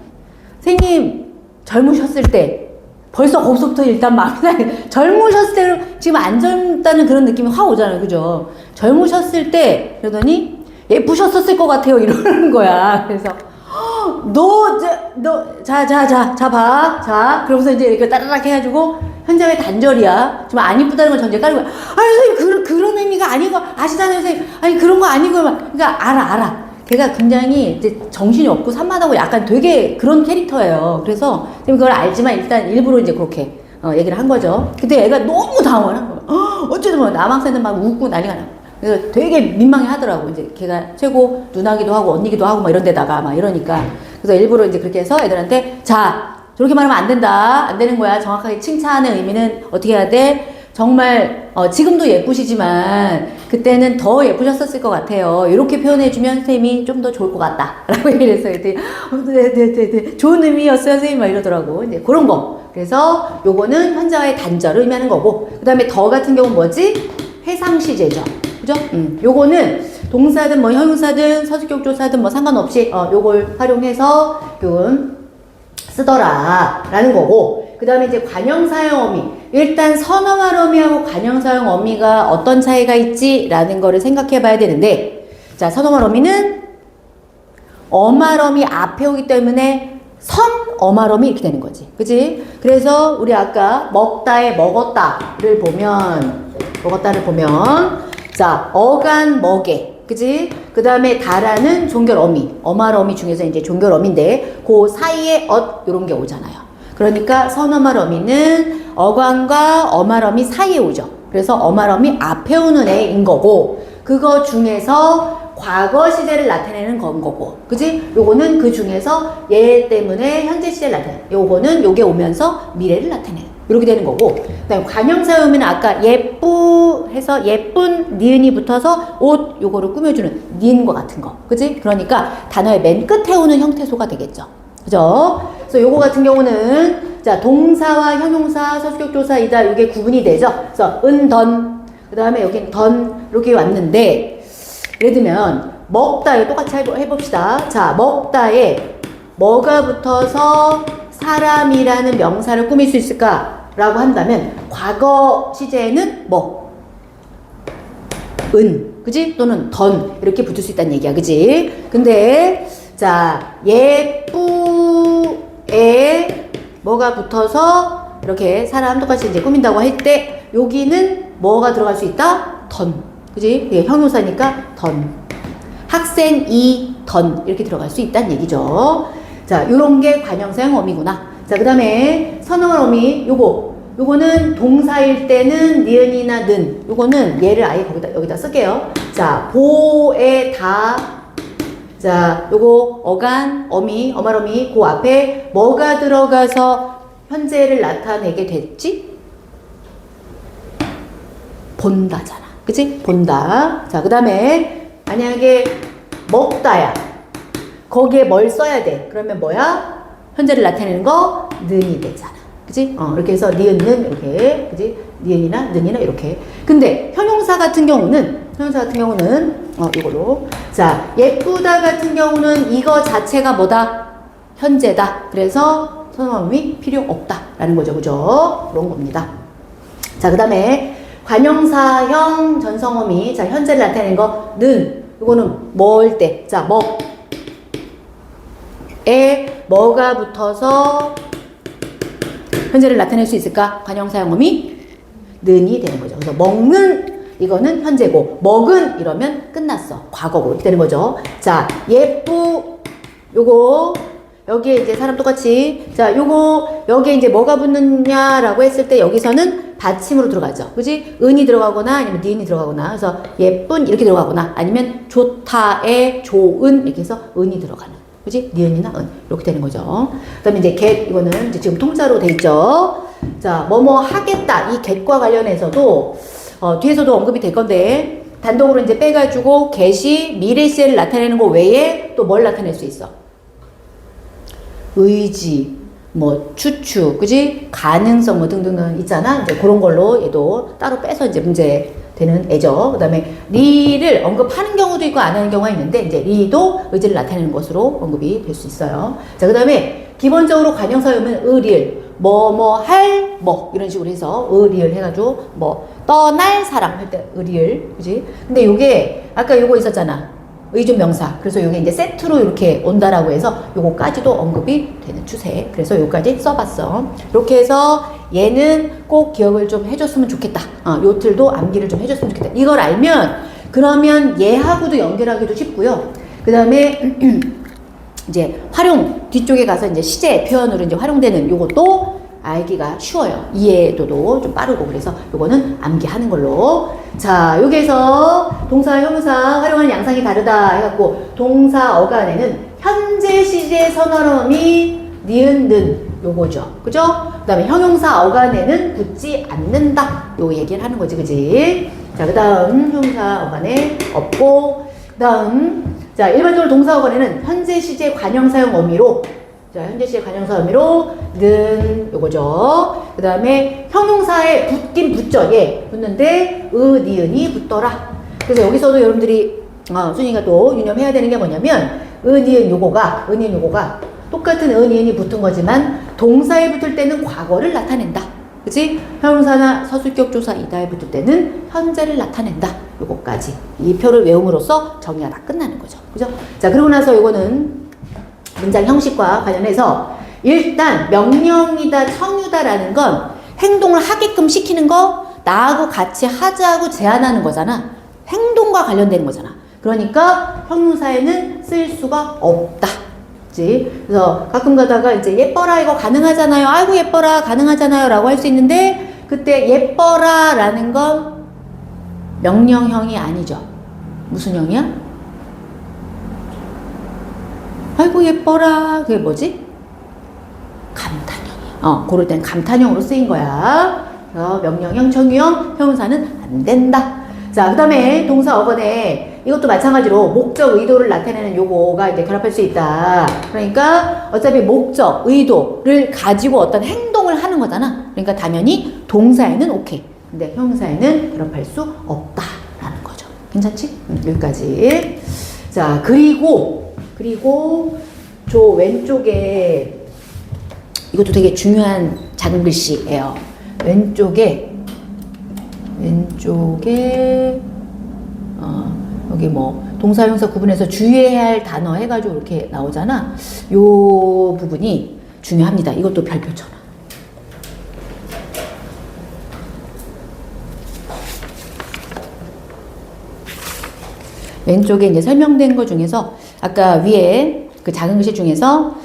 선생님 젊으셨을 때 벌써 거기서부터 일단 마음이 젊으셨을 때로 지금 안 젊다는 그런 느낌이 확 오잖아요. 그죠? 젊으셨을 때 그러더니 예쁘셨었을 것 같아요. 이러는 거야. 그래서 자 봐. 자, 그러면서 이제 이렇게 따라락 해가지고 현장의 단절이야. 지금 안 이쁘다는 걸 전제 깔고 아니 선생님 그런 의미가 아니고 아시잖아요 선생님. 아니 그런 거 아니고 막 그러니까 알아. 걔가 굉장히 이제 정신이 없고 산만하고 약간 되게 그런 캐릭터예요. 그래서 지금 그걸 알지만 일단 일부러 이제 그렇게 얘기를 한 거죠. 근데 애가 너무 당황을 한 거야. 어쨌든 뭐 남학생들 막 웃고 난리가 나. 그래서 되게 민망해 하더라고. 이제 걔가 최고 누나기도 하고 언니기도 하고 막 이런 데다가 막 이러니까. 그래서 일부러 이제 그렇게 해서 애들한테 자, 저렇게 말하면 안 된다. 안 되는 거야. 정확하게 칭찬의 의미는 어떻게 해야 돼? 정말 지금도 예쁘시지만 그때는 더 예쁘셨었을 것 같아요. 이렇게 표현해주면 선생님이 좀 더 좋을 것 같다. 라고 얘기를 했어요. 네. 좋은 의미였어요. 선생님 막 이러더라고. 이제 그런 거. 그래서 요거는 현재와의 단절을 의미하는 거고 그 다음에 더 같은 경우는 뭐지? 해상시제죠. 그죠? 요거는 동사든 뭐 형용사든 서술격 조사든 뭐 상관없이 요걸 활용해서 쓰더라 라는 거고 그 다음에 이제 관형사형 어미 일단 선어말 어미하고 관형사형 어미가 어떤 차이가 있지 라는 거를 생각해 봐야 되는데 자 선어말 어미는 어말 어미 앞에 오기 때문에 선어말 어미 이렇게 되는 거지 그치? 그래서 우리 아까 먹다에 먹었다를 보면 자 어간 먹에 그지? 그 다음에 다라는 종결 어미 어말 어미 중에서 이제 종결 어미인데 그 사이에 요런 게 오잖아요. 그러니까 선어말 어미는 어간과 어말 어미 사이에 오죠. 그래서 어말 어미 앞에 오는 애인 거고 그거 중에서 과거 시제를 나타내는 건 거고 그지? 요거는 그 중에서 얘 때문에 현재 시제를 나타내 요거는 요게 오면서 미래를 나타내는 이렇게 되는 거고 그 다음에 관형사음은 아까 해서 예쁜 니은이 붙어서 옷 요거를 꾸며주는 니은과 같은 거 그지? 그러니까 단어의 맨 끝에 오는 형태소가 되겠죠. 그죠? 그래서 요거 같은 경우는 자 동사와 형용사 서술격 조사이다 요게 구분이 되죠. 그래서 던 그 다음에 여긴 던 이렇게 왔는데 예를 들면 먹다에 똑같이 해봅시다. 자 먹다에 뭐가 붙어서 사람이라는 명사를 꾸밀 수 있을까라고 한다면 과거 시제에는 뭐? 은, 그지? 또는 던 이렇게 붙을 수 있다는 얘기야, 그지? 근데 자, 예쁘에 뭐가 붙어서 이렇게 사람 똑같이 이제 꾸민다고 할 때 여기는 뭐가 들어갈 수 있다? 던, 그지? 이게 형용사니까 던. 학생이 던 이렇게 들어갈 수 있다는 얘기죠. 자, 요런 게 관형사형 어미구나. 자, 그 다음에 선언 어미 요거는 동사일 때는 니은이나 는, 요거는 얘를 아예 여기다 쓸게요. 자, 보에 다, 자, 요거 어간, 어미, 어말 어미, 그 앞에 뭐가 들어가서 현재를 나타내게 됐지? 본다잖아. 그치? 본다. 자, 그 다음에 만약에 먹다야. 거기에 뭘 써야 돼? 그러면 뭐야? 현재를 나타내는 거 는이 되잖아. 그치? 이렇게 해서 니은는 이렇게, 그치? 니은이나 는이나 이렇게. 근데 형용사 같은 경우는 이걸로. 자, 예쁘다 같은 경우는 이거 자체가 뭐다? 현재다. 그래서 선언이 필요 없다라는 거죠. 그죠? 그런 겁니다. 자, 그 다음에 관형사형 전성어미. 자, 현재를 나타내는 거 는. 이거는 뭐일 때? 자, 에 뭐가 붙어서 현재를 나타낼 수 있을까? 관형사형 어미 는이 되는 거죠. 그래서 먹는 이거는 현재고 먹은 이러면 끝났어. 과거고 이렇게 되는 거죠. 자, 요거 여기에 이제 사람 똑같이 자, 요거 여기에 이제 뭐가 붙느냐라고 했을 때 여기서는 받침으로 들어가죠. 그지? 은이 들어가거나 아니면 니은이 들어가거나 그래서 예쁜 이렇게 들어가거나 아니면 좋다에 좋은 이렇게 해서 은이 들어가는 그지? 니은이나 은 이렇게 되는 거죠. 그 다음에 이제 get 이거는 이제 지금 통짜로 돼 있죠. 자, 뭐뭐 하겠다 이 get과 관련해서도 뒤에서도 언급이 될 건데 단독으로 이제 빼가지고 get이 미래 시제를 나타내는 거 외에 또 뭘 나타낼 수 있어? 의지, 뭐 추측, 그지? 가능성 뭐 등등등 있잖아. 이제 그런 걸로 얘도 따로 빼서 이제 문제 되는 애죠. 그 다음에 리를 언급하는 경우도 있고 안 하는 경우가 있는데 이제 리도 의지를 나타내는 것으로 언급이 될 수 있어요. 자, 그 다음에 기본적으로 관형사용은 의리을 뭐 할 뭐 이런 식으로 해서 의리을 해가지고 뭐 떠날 사람 할 때 의리을 그지? 근데 요게 아까 요거 있었잖아. 의존 명사. 그래서 요게 이제 세트로 이렇게 온다라고 해서 요거까지도 언급이 되는 추세. 그래서 요까지 써봤어. 이렇게 해서 얘는 꼭 기억을 좀 해줬으면 좋겠다. 요 틀도 암기를 좀 해줬으면 좋겠다. 이걸 알면 그러면 얘하고도 연결하기도 쉽고요. 그 다음에 이제 활용 뒤쪽에 가서 이제 시제 표현으로 이제 활용되는 요것도 알기가 쉬워요. 이해도도 좀 빠르고 그래서 요거는 암기하는 걸로. 자, 여기에서 동사, 형용사 활용하는 양상이 다르다 해갖고 동사 어간에는 현재 시제 선언어미 니은 는 요거죠. 그죠? 그 다음에 형용사 어간에는 붙지 않는다. 요 얘기를 하는 거지. 그지? 자, 그 다음 형용사 어간에 없고 그 다음 자, 일반적으로 동사 어간에는 현재 시제 관형사용 어미로 자, 현재 시제 관형사 의미로 는 요거죠. 그 다음에 형용사에 붙긴 붙죠. 예, 붙는데 니은이 붙더라. 그래서 여기서도 여러분들이 순이가 또 유념해야 되는 게 뭐냐면 니은 요거가 똑같은 니은이 붙은 거지만 동사에 붙을 때는 과거를 나타낸다. 그치? 형용사나 서술격 조사 이다에 붙을 때는 현재를 나타낸다. 요거까지 이 표를 외움으로써 정의가 다 끝나는 거죠. 그죠? 자, 그러고 나서 요거는 문장 형식과 관련해서 일단 명령이다, 청유다라는 건 행동을 하게끔 시키는 거 나하고 같이 하자고 제안하는 거잖아. 행동과 관련되는 거잖아. 그러니까 형용사에는 쓸 수가 없다. 그치? 그래서 가끔 가다가 이제 예뻐라 이거 가능하잖아요. 아이고 예뻐라 가능하잖아요 라고 할 수 있는데 그때 예뻐라 라는 건 명령형이 아니죠. 무슨 형이야? 아이고 예뻐라 그게 뭐지? 감탄형이야. 그럴 땐 감탄형으로 쓰인 거야. 그래서 명령형, 청유형, 형용사는 안 된다. 자, 그 다음에 동사 어건에 이것도 마찬가지로 목적, 의도를 나타내는 요거가 이제 결합할 수 있다. 그러니까 어차피 목적, 의도를 가지고 어떤 행동을 하는 거잖아. 그러니까 당연히 동사에는 오케이. 근데 형용사에는 결합할 수 없다라는 거죠. 괜찮지? 여기까지. 자, 그리고 저 왼쪽에 이것도 되게 중요한 작은 글씨예요. 왼쪽에 여기 뭐 동사형사 구분해서 주의해야 할 단어 해가지고 이렇게 나오잖아. 요 부분이 중요합니다. 이것도 별표처럼. 왼쪽에 이제 설명된 것 중에서 아까 위에 그 작은 글씨 중에서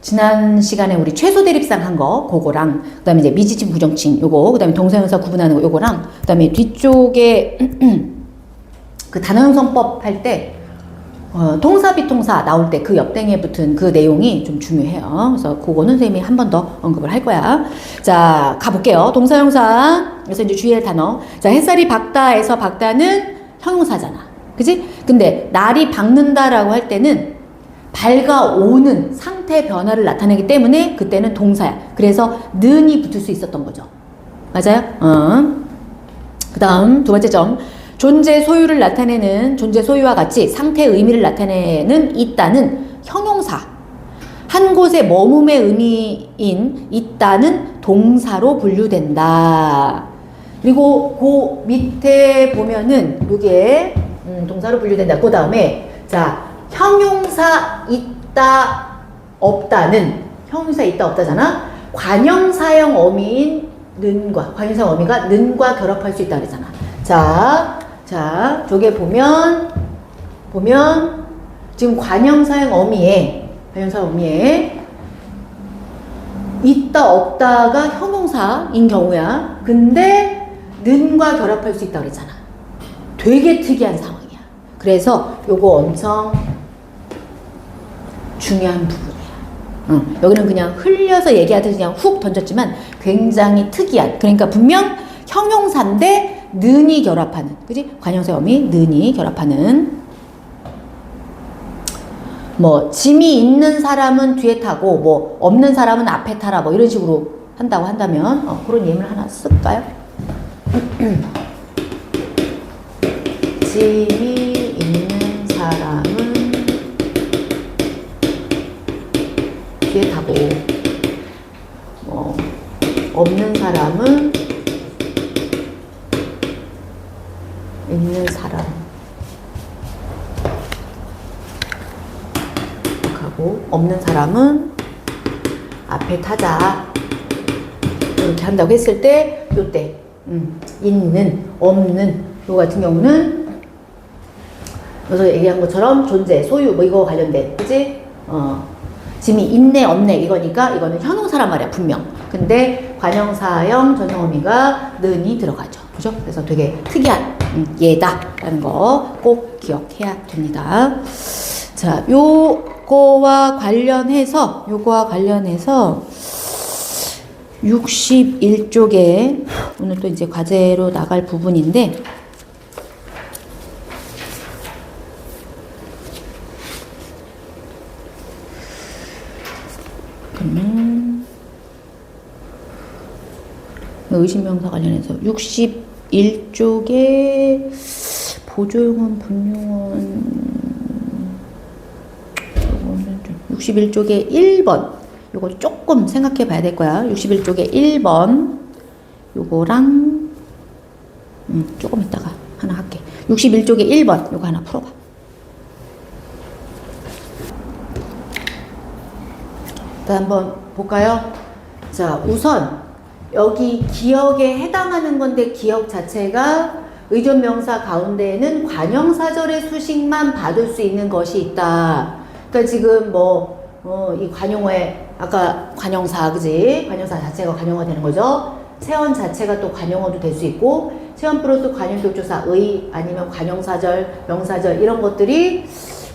지난 시간에 우리 최소 대립상 한 거, 그거랑, 그 다음에 이제 미지칭, 부정칭, 요거, 그 다음에 동사형사 구분하는 거, 요거랑, 그 다음에 뒤쪽에 그 단어형성법 할 때, 동사, 비동사 나올 때 그 옆땡에 붙은 그 내용이 좀 중요해요. 그래서 그거는 선생님이 한 번 더 언급을 할 거야. 자, 가볼게요. 동사형사. 그래서 이제 주의할 단어. 자, 햇살이 밝다에서 밝다는 형용사잖아. 그지? 근데 날이 밝는다라고 할 때는 밝아오는 상태 변화를 나타내기 때문에 그때는 동사야. 그래서 는이 붙을 수 있었던 거죠. 맞아요? 그 다음 두 번째 점. 존재 소유를 나타내는 존재 소유와 같이 상태의 의미를 나타내는 있다는 형용사. 한 곳에 머뭄의 의미인 있다는 동사로 분류된다. 그리고 그 밑에 보면은 요게 동사로 분류된다. 그 다음에 자 형용사 있다 없다는 형용사 있다 없다잖아. 관형사형 어미인 는과 관형사 어미가 는과 결합할 수 있다 그랬잖아. 자 저게 보면 지금 관형사형 어미에 있다 없다가 형용사인 경우야. 근데 는과 결합할 수 있다 그랬잖아. 되게 특이한 상황이야. 그래서 요거 엄청 중요한 부분이야. 여기는 그냥 흘려서 얘기하듯이 그냥 훅 던졌지만 굉장히 특이한. 그러니까 분명 형용사인데 는이 결합하는. 그지? 관형사 어미 는이 결합하는. 뭐 짐이 있는 사람은 뒤에 타고 뭐 없는 사람은 앞에 타라 뭐 이런 식으로 한다고 한다면 그런 예문을 하나 쓸까요? 짐이 있는 사람은 뒤에 타고 뭐 없는 사람은 있는 사람 하고 없는 사람은 앞에 타자 이렇게 한다고 했을 때 요때 있는 없는 요 같은 경우는 여기서 얘기한 것처럼 존재 소유 뭐 이거 관련된 그지? 짐이 있네 없네 이거니까 이거는 형용사란 말이야 분명. 근데 관형사형 전형어미가 는이 들어가죠. 그죠? 그래서 되게 특이한 예다라는 거 꼭 기억해야 됩니다. 자, 요거와 관련해서 61쪽에 오늘 또 이제 과제로 나갈 부분인데 의심명사 관련해서 61쪽에 보조용언, 분용언 61쪽에 1번 요거 조금 생각해 봐야 될 거야. 61쪽에 1번 요거랑 조금 이따가 하나 할게. 61쪽에 1번 요거 하나 풀어봐. 일단 한번 볼까요? 자, 우선 여기 기억에 해당하는 건데 기억 자체가 의존명사 가운데에는 관형사절의 수식만 받을 수 있는 것이 있다. 그러니까 지금 이 관용어에 아까 관형사 그지? 관형사 자체가 관용어 되는 거죠. 체언 자체가 또 관용어도 될 수 있고 체언 플러스 관용격조사 의 아니면 관형사절, 명사절 이런 것들이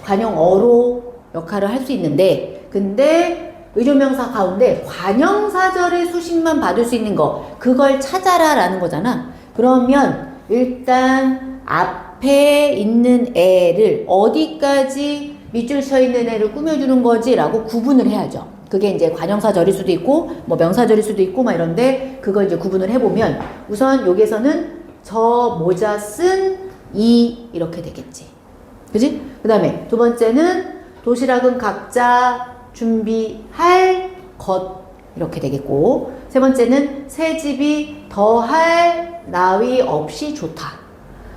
관용어로 역할을 할 수 있는데 근데 의존명사 가운데 관형사절의 수식만 받을 수 있는 거 그걸 찾아라 라는 거잖아. 그러면 일단 앞에 있는 애를 어디까지 밑줄 쳐 있는 애를 꾸며주는 거지 라고 구분을 해야죠. 그게 이제 관형사절일 수도 있고 뭐 명사절일 수도 있고 막 이런데 그걸 이제 구분을 해보면 우선 여기서는 저 모자 쓴 이 이렇게 되겠지. 그지? 그 다음에 두 번째는 도시락은 각자 준비할 것 이렇게 되겠고, 세 번째는 새 집이 더할 나위 없이 좋다.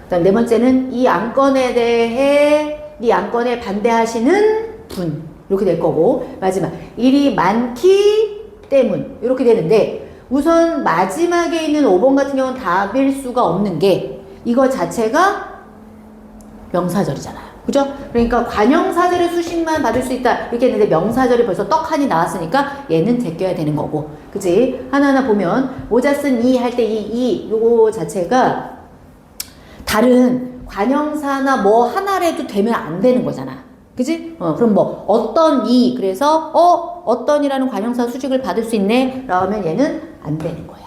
그다음 네 번째는 이 안건에 대해 이 안건에 반대하시는 분 이렇게 될 거고, 마지막 일이 많기 때문 이렇게 되는데, 우선 마지막에 있는 5번 같은 경우는 답일 수가 없는 게 이거 자체가 명사절이잖아요. 그죠? 그러니까 관형사절의 수식만 받을 수 있다 이렇게 했는데 명사절이 벌써 떡하니 나왔으니까 얘는 제껴야 되는 거고, 그치? 하나하나 보면 모자 쓴 이 할 때 이 요거 자체가 다른 관형사나 뭐 하나라도 되면 안 되는 거잖아. 그지? 그럼 뭐 어떤 이 그래서 어떤이라는 관형사 수식을 받을 수 있네 라면 얘는 안 되는 거야.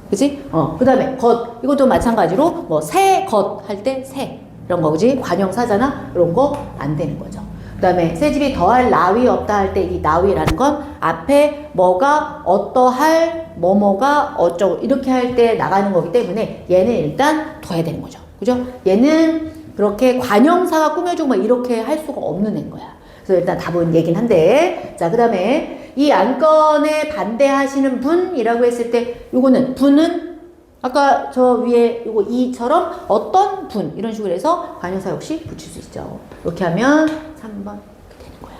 그지? 그 다음에 것 이것도 마찬가지로 뭐 새 것 할 때 새 이런 거, 그지? 관형사잖아. 이런 거 안 되는 거죠. 그 다음에 새 집이 더할 나위 없다 할 때 이 나위라는 건 앞에 뭐가 어떠할 뭐뭐가 어쩌고 이렇게 할 때 나가는 거기 때문에 얘는 일단 둬야 되는 거죠. 그죠? 얘는 그렇게 관형사가 꾸며주고 막 이렇게 할 수가 없는 애인 거야. 그래서 일단 답은 얘긴 한데, 자, 그 다음에 이 안건에 반대하시는 분이라고 했을 때 요거는 분은 아까 저 위에 요거 이처럼 어떤 분 이런 식으로 해서 관형사 역시 붙일 수 있죠. 이렇게 하면 3번 이렇게 되는 거야.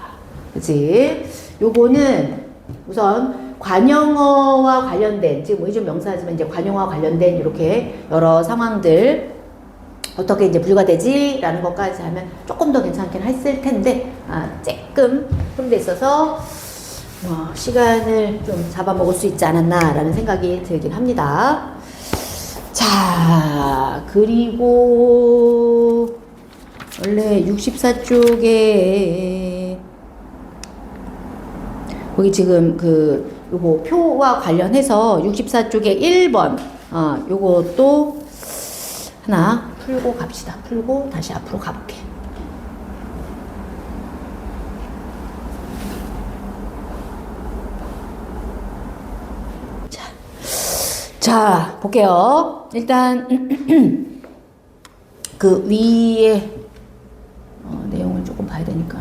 그치? 요거는 우선 관형어와 관련된, 지금 뭐 이좀 명사지만 이제 관형어와 관련된 이렇게 여러 상황들 어떻게 이제 분류가 되지? 라는 것까지 하면 조금 더 괜찮긴 했을 텐데, 조금 그런 데 있어서 시간을 좀 잡아먹을 수 있지 않았나 라는 생각이 들긴 합니다. 자, 그리고 원래 64쪽에 거기 지금 요거 표와 관련해서 64쪽에 1번 요것도 하나 풀고 갑시다. 풀고 다시 앞으로 가볼게. 자, 볼게요. 일단 그 위에 내용을 조금 봐야 되니까.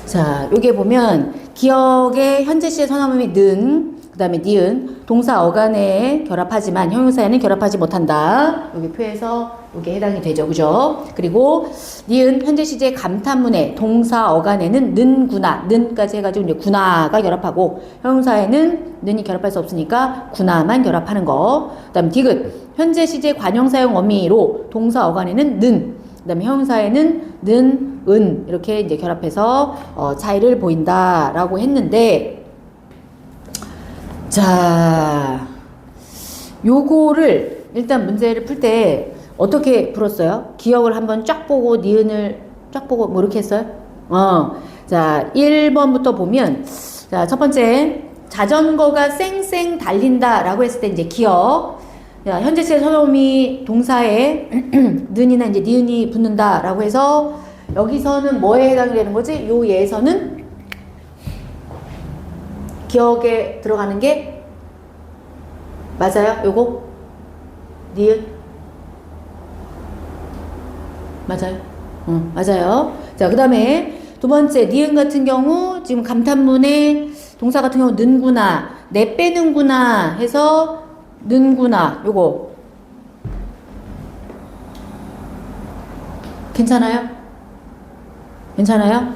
자, 여기에 보면 기억의 현재 시의 선언음이 는, 그 다음에 니은, 동사 어간에 결합하지만 형용사에는 결합하지 못한다. 여기 표에서 이게 해당이 되죠. 그죠? 그리고 니은 현재 시제 감탄문에 동사 어간에는 는구나, 는까지 해가지고 이제 구나가 결합하고 형용사에는 는이 결합할 수 없으니까 구나만 결합하는 거. 그 다음에 디귿 현재 시제 관형사용 어미로 동사 어간에는 는, 그 다음에 형용사에는 는, 은 이렇게 이제 결합해서 차이를 보인다라고 했는데, 자, 요거를 일단 문제를 풀 때 어떻게 풀었어요? 기억을 한번 쫙 보고 니은을 쫙 보고 뭐 이렇게 했어요? 자, 1번부터 보면, 자, 첫 번째 자전거가 쌩쌩 달린다라고 했을 때 이제 기억. 자, 현재 시제 선어음이 동사에 는이나 이제 니은이 붙는다라고 해서 여기서는 뭐에 해당이 되는 거지? 요 예에서는 기억에 들어가는 게 맞아요? 요거? 니은? 맞아요? 맞아요. 자, 그 다음에 두 번째 니은 같은 경우 지금 감탄문에 동사 같은 경우 는구나, 내 빼는구나 해서 는구나 요거 괜찮아요? 괜찮아요?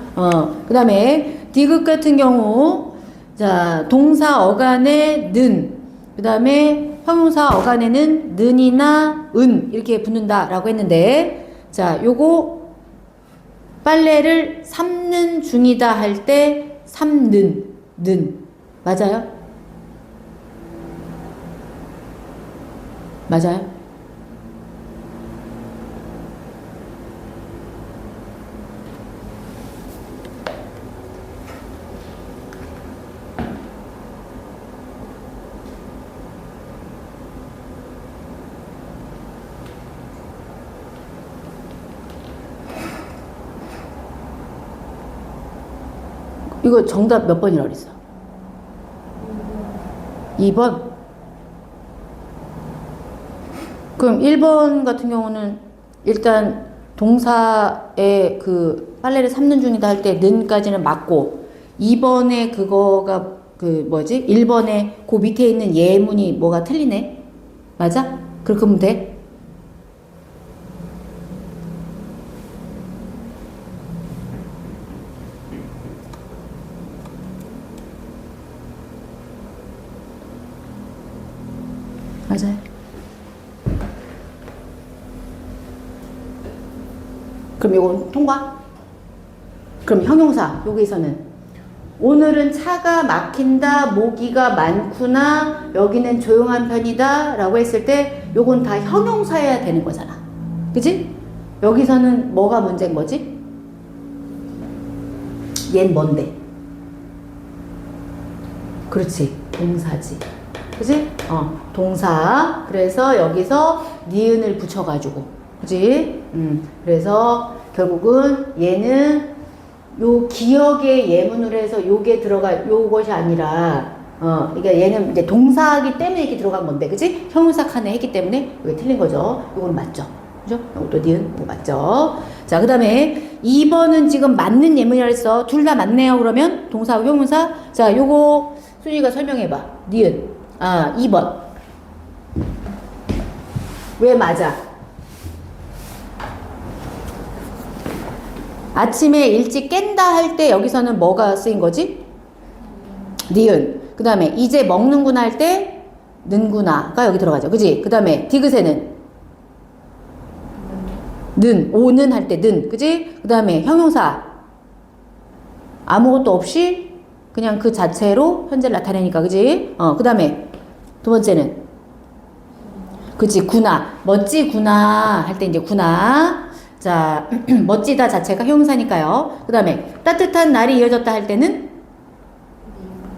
그 다음에 디귿 같은 경우 자, 동사 어간에 는, 그 다음에 형용사 어간에는 는이나 은 이렇게 붙는다라고 했는데, 자, 요거 빨래를 삶는 중이다 할 때 삶는, 는 맞아요? 맞아요? 이거 정답 몇 번이라고 그랬어? 2번? 그럼 1번 같은 경우는 일단 동사에 그 빨래를 삶는 중이다 할 때 는까지는 맞고 2번에 그거가 그 뭐지? 1번에 그 밑에 있는 예문이 뭐가 틀리네? 맞아? 그렇게 하면 돼? 맞아요. 그럼 이건 통과? 그럼 형용사 여기서는 오늘은 차가 막힌다, 모기가 많구나, 여기는 조용한 편이다 라고 했을 때 요건 다 형용사여야 되는 거잖아. 그치? 여기서는 뭐가 문제인 거지? 얜 뭔데? 그렇지, 동사지. 그치? 동사. 그래서 여기서 니은을 붙여가지고. 그치? 그래서 결국은 얘는 요 기억의 예문으로 해서 요게 요것이 아니라, 그러니까 얘는 이제 동사하기 때문에 이렇게 들어간 건데, 그치? 형용사 칸에 했기 때문에 이게 틀린 거죠. 요건 맞죠? 그죠? 요것도 니은, 뭐 맞죠? 자, 그 다음에 2번은 지금 맞는 예문이라 했어. 둘 다 맞네요. 그러면 동사하고 형용사. 자, 요거 순이가 설명해봐. 니은. 2번. 왜 맞아? 아침에 일찍 깬다 할 때 여기서는 뭐가 쓰인 거지? 니은. 그 다음에 이제 먹는구나 할 때 는구나가 여기 들어가죠. 그지? 그 다음에 디귿에는 는, 오는 할 때 는. 그지? 그 다음에 형용사. 아무것도 없이 그냥 그 자체로 현재를 나타내니까. 그지? 그 다음에 두 번째는 그치, 구나. 멋지구나 할 때 이제 구나. 자, 멋지다 자체가 형용사니까요. 그 다음에 따뜻한 날이 이어졌다 할 때는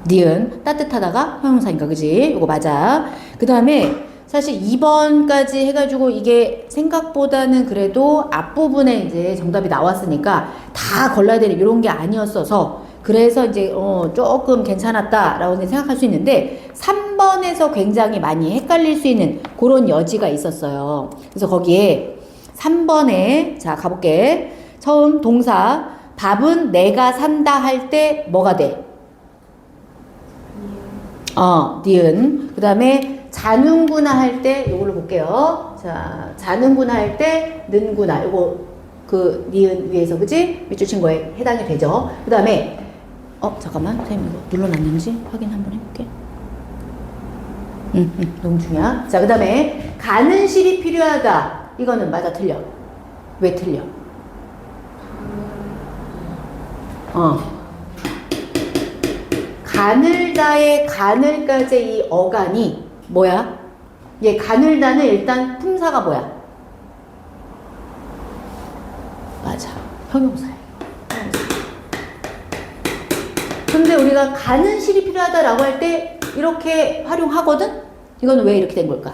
니은. 따뜻하다가 형용사니까. 그지? 이거 맞아. 그 다음에 사실 2번까지 해가지고 이게 생각보다는 그래도 앞부분에 이제 정답이 나왔으니까 다 걸러야 되는 이런 게 아니었어서 그래서 이제 조금 괜찮았다라고 생각할 수 있는데 3번에서 굉장히 많이 헷갈릴 수 있는 그런 여지가 있었어요. 그래서 거기에 3번에 자 가볼게. 처음 동사 밥은 내가 산다 할 때 뭐가 돼? 니은. 그 다음에 자는구나 할 때 요걸로 볼게요. 자, 자는구나 할 때 는구나. 요거 그 니은 위에서 그지? 밑줄 친 거에 해당이 되죠. 그 다음에 잠깐만 선생님 이거 눌러놨는지 확인 한번 해볼게. 너무 중요해. 자, 그 다음에 가는 실이 필요하다. 이거는 맞아 틀려? 왜 틀려? 가늘다의 가늘까지 이 어간이 뭐야? 얘 가늘다는 일단 품사가 뭐야? 맞아. 형용사예요. 근데 우리가 가는 실이 필요하다라고 할 때 이렇게 활용하거든? 이건 왜 이렇게 된 걸까?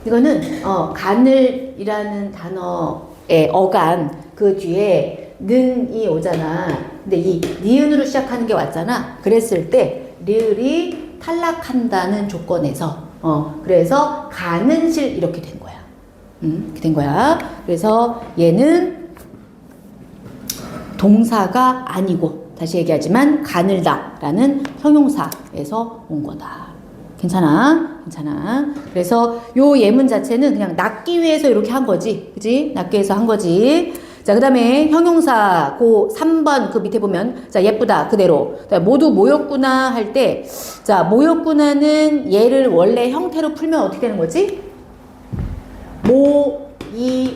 이거는 가늘이라는 단어의 어간 그 뒤에 는이 오잖아. 근데 이 니은으로 시작하는 게 왔잖아. 그랬을 때 리을이 탈락한다는 조건에서 그래서 가는 실 이렇게 된 거야. 이렇게 된 거야. 그래서 얘는 동사가 아니고 다시 얘기하지만 가늘다라는 형용사에서 온 거다. 괜찮아? 괜찮아. 그래서 요 예문 자체는 그냥 낚기 위해서 이렇게 한 거지. 그지? 낚기 위해서 한 거지. 자, 그 다음에 형용사, 그 3번 그 밑에 보면, 자, 예쁘다. 그대로. 모두 모였구나 할 때, 자, 모였구나는 얘를 원래 형태로 풀면 어떻게 되는 거지?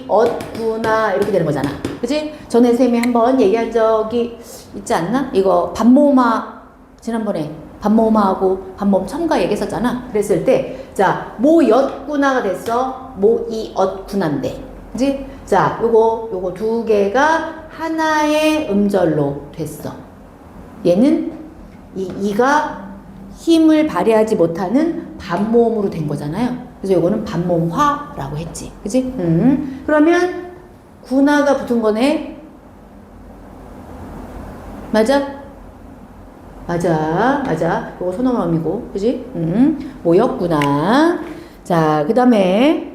모이었구나. 이렇게 되는 거잖아. 그지? 전에 쌤이 한번 얘기한 적이 있지 않나? 이거 반모마, 지난번에. 반모마하고 반모음 첨가 얘기했었잖아. 그랬을 때, 자, 모였구나가 됐어. 모이었구나인데. 그지? 자, 요거 두 개가 하나의 음절로 됐어. 얘는 이가 힘을 발휘하지 못하는 반모음으로 된 거잖아요. 그래서 요거는 반모음화라고 했지. 그지? 그러면 구나가 붙은 거네. 맞아? 맞아. 요거 손어멈이고, 그지? 모였구나. 자, 그 다음에,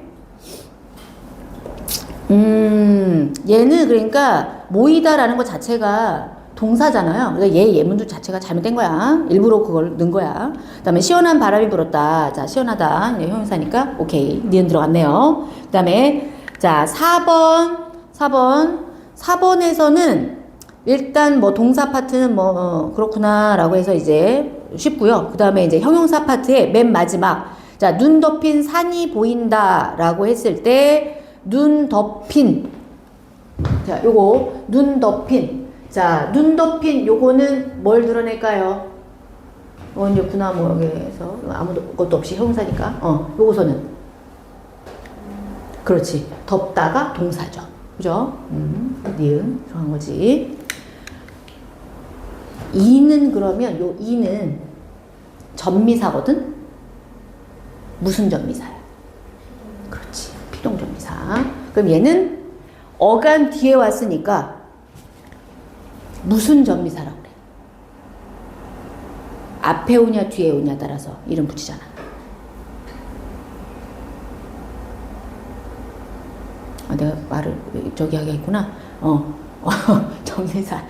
얘는 그러니까 모이다라는 것 자체가 동사잖아요. 그러니까 얘 예문도 자체가 잘못된 거야. 일부러 그걸 넣은 거야. 그 다음에 시원한 바람이 불었다. 자, 시원하다. 네, 형용사니까 오케이. 니은 들어갔네요. 그 다음에 자, 4번에서는 일단 뭐 동사 파트는 뭐 그렇구나 라고 해서 이제 쉽고요. 그 다음에 이제 형용사 파트의 맨 마지막 자, 눈 덮인 산이 보인다 라고 했을 때 눈 덮인 자, 요거 눈 덮인 자, 눈 덮인 요거는 뭘 드러낼까요? 이제 구나 뭐 여기에서 아무도 것도 없이 형용사니까 요거서는 그렇지 덮다가 동사죠. 그죠? 니은 들어간 거지. 이는 그러면 요 이는 전미사거든? 무슨 전미사야? 그렇지. 피동전미사. 그럼 얘는 어간 뒤에 왔으니까 무슨 전미사라고 그래? 앞에 오냐 뒤에 오냐 따라서 이름 붙이잖아. 내가 말을 저기 하겠구나. 전미사.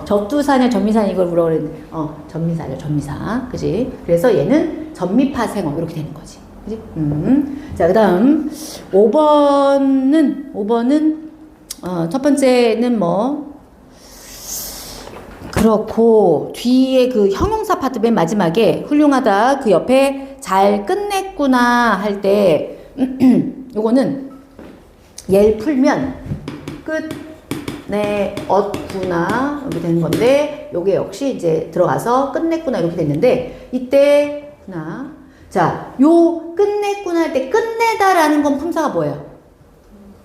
적두사냐 전미사냐 이걸 물어보는데 전미사죠. 전미사. 그지? 그래서 얘는 전미파생어 이렇게 되는 거지. 그지? 자, 그 다음 5번은 첫 번째는 뭐 그렇고 뒤에 그 형용사 파트 맨 마지막에 훌륭하다 그 옆에 잘 끝냈구나 할 때 요거는 얘를 풀면 끝내었구나 이렇게 되는 건데 요게 역시 이제 들어가서 끝냈구나 이렇게 됐는데 이때 자, 요 끝냈구나 할 때 끝내다라는 건 품사가 뭐예요?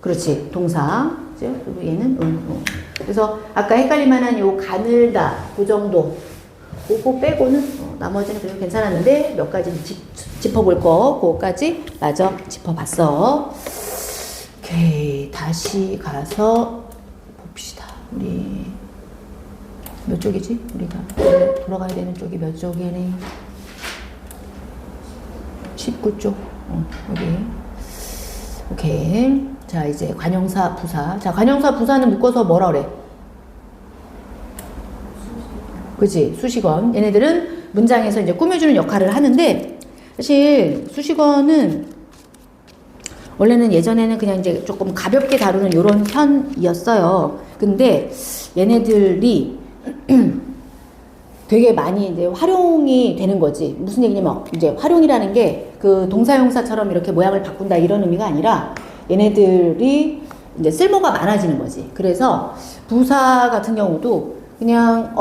그렇지, 동사. 그리고 얘는 그래서 아까 헷갈릴 만한 요 가늘다 그 정도 그거 빼고는 나머지는 그래도 괜찮았는데 몇 가지 짚어볼 거 그거까지 마저 짚어봤어. 오케이, 다시 가서 봅시다. 우리 몇 쪽이지? 우리가 돌아가야 되는 쪽이 몇 쪽이니? 19쪽. 여기. 오케이. 자, 이제 관형사, 부사. 자, 관형사, 부사는 묶어서 뭐라 그래? 그치? 수식원. 얘네들은 문장에서 이제 꾸며주는 역할을 하는데, 사실 수식원은 원래는 예전에는 그냥 이제 조금 가볍게 다루는 요런 편이었어요. 근데 얘네들이 되게 많이 이제 활용이 되는 거지. 무슨 얘기냐면 이제 활용이라는 게 그 동사용사처럼 이렇게 모양을 바꾼다 이런 의미가 아니라 얘네들이 이제 쓸모가 많아지는 거지. 그래서 부사 같은 경우도 그냥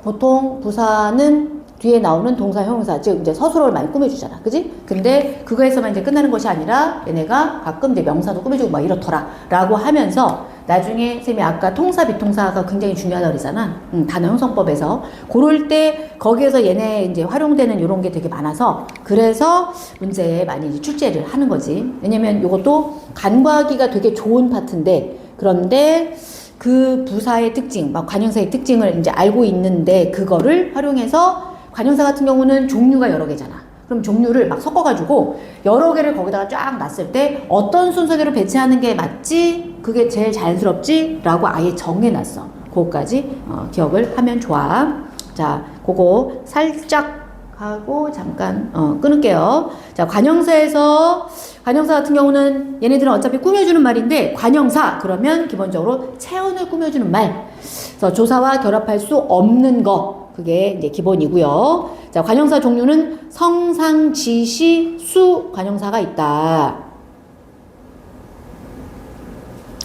보통 부사는 뒤에 나오는 동사 형용사 즉 이제 서술어를 많이 꾸며주잖아, 그지? 근데 그거에서만 이제 끝나는 것이 아니라 얘네가 가끔 이제 명사도 꾸며주고 막 이렇더라라고 하면서 나중에 쌤이 아까 통사 비통사가 굉장히 중요하다고 그러잖아. 단어 형성법에서 그럴 때 거기에서 얘네 이제 활용되는 이런 게 되게 많아서 그래서 문제에 많이 이제 출제를 하는 거지. 왜냐면 이것도 간과하기가 되게 좋은 파트인데 그런데 그 부사의 특징, 막 관형사의 특징을 이제 알고 있는데 그거를 활용해서 관형사 같은 경우는 종류가 여러 개잖아. 그럼 종류를 막 섞어가지고 여러 개를 거기다가 쫙 놨을 때 어떤 순서대로 배치하는 게 맞지? 그게 제일 자연스럽지? 라고 아예 정해놨어. 그거까지 기억을 하면 좋아. 자, 그거 살짝 하고 잠깐 끊을게요. 자, 관형사 같은 경우는 얘네들은 어차피 꾸며주는 말인데 관형사 그러면 기본적으로 체언을 꾸며주는 말. 그래서 조사와 결합할 수 없는 거 그게 이제 기본이고요. 자, 관형사 종류는 성상, 지시, 수 관형사가 있다.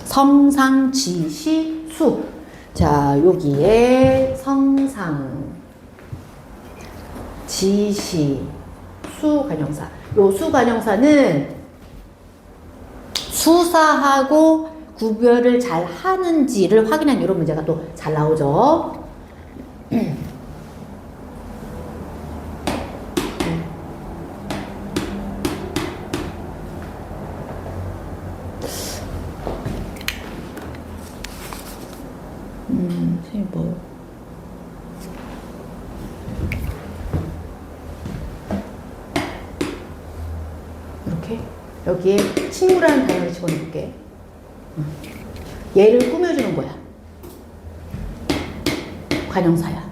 성상, 지시, 수. 자, 여기에 성상, 지시, 수 관형사. 요 수 관형사는 수사하고 구별을 잘 하는지를 확인한 이런 문제가 또 잘 나오죠. 뭐. 이렇게 여기에 친구라는 단어를 집어넣을게. 얘를 꾸며주는 거야. 관형사야.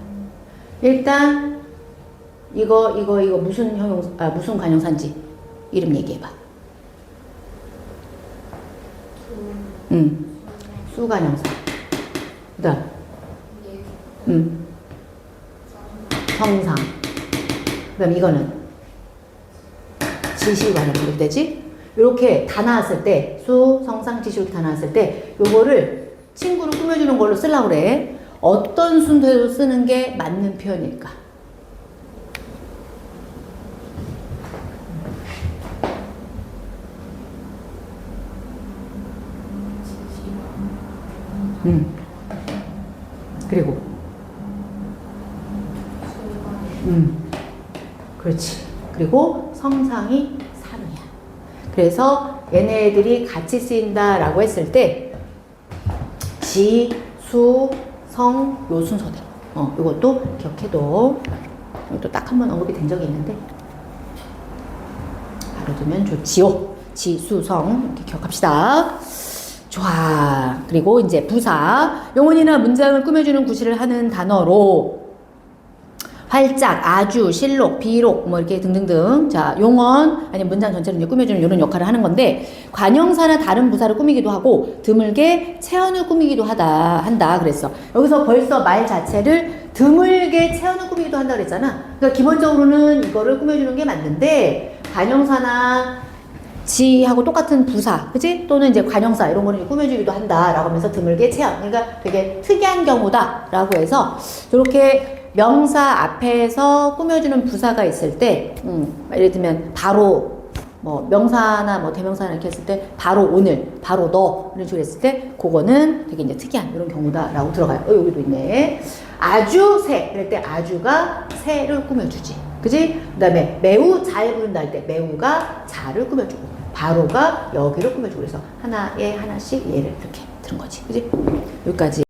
일단 이거 무슨 무슨 관형사인지 이름 얘기해봐. 수관형사. 그다음 성상. 그다음 이거는 지시관형 이렇게 되지? 이렇게 다 나왔을 때 수, 성상, 지시 이렇게 다 나왔을 때 요거를 친구를 꾸며주는 걸로 쓰려고 그래. 어떤 순서로 쓰는 게 맞는 표현일까? 그리고 그렇지. 그리고 성상이 산우야. 그래서 얘네들이 같이 쓰인다라고 했을 때 지, 수, 성, 요 순서대로. 이것도 기억해둬. 이것도 딱 한 번 언급이 된 적이 있는데 바로 두면 좋지요. 지, 수, 성 이렇게 기억합시다. 좋아. 그리고 이제 부사. 용언이나 문장을 꾸며주는 구실을 하는 단어로 활짝, 아주, 실록, 비록 뭐 이렇게 등등등. 자, 용언 아니면 문장 전체를 이제 꾸며주는 이런 역할을 하는 건데 관형사나 다른 부사를 꾸미기도 하고 드물게 체언을 꾸미기도 한다 그랬어. 여기서 벌써 말 자체를 드물게 체언을 꾸미기도 한다 그랬잖아. 그러니까 기본적으로는 이거를 꾸며주는 게 맞는데 관형사나 지하고 똑같은 부사, 그치? 또는 이제 관형사 이런 거를 꾸며주기도 한다라고 하면서 드물게 체언. 그러니까 되게 특이한 경우다라고 해서 이렇게 명사 앞에서 꾸며주는 부사가 있을 때, 예를 들면 바로 뭐 명사나 뭐 대명사나 이렇게 했을 때 바로 오늘, 바로 너 이런 식으로 했을 때 그거는 되게 이제 특이한 이런 경우다라고 들어가요. 여기도 있네. 아주 새 이럴 때 아주가 새를 꾸며주지. 그지? 그 다음에 매우 잘 부른다 할 때 매우가 잘을 꾸며주고 바로가 여기를 꾸며주고 그래서 하나에 하나씩 얘를 이렇게 들은 거지. 그지? 여기까지.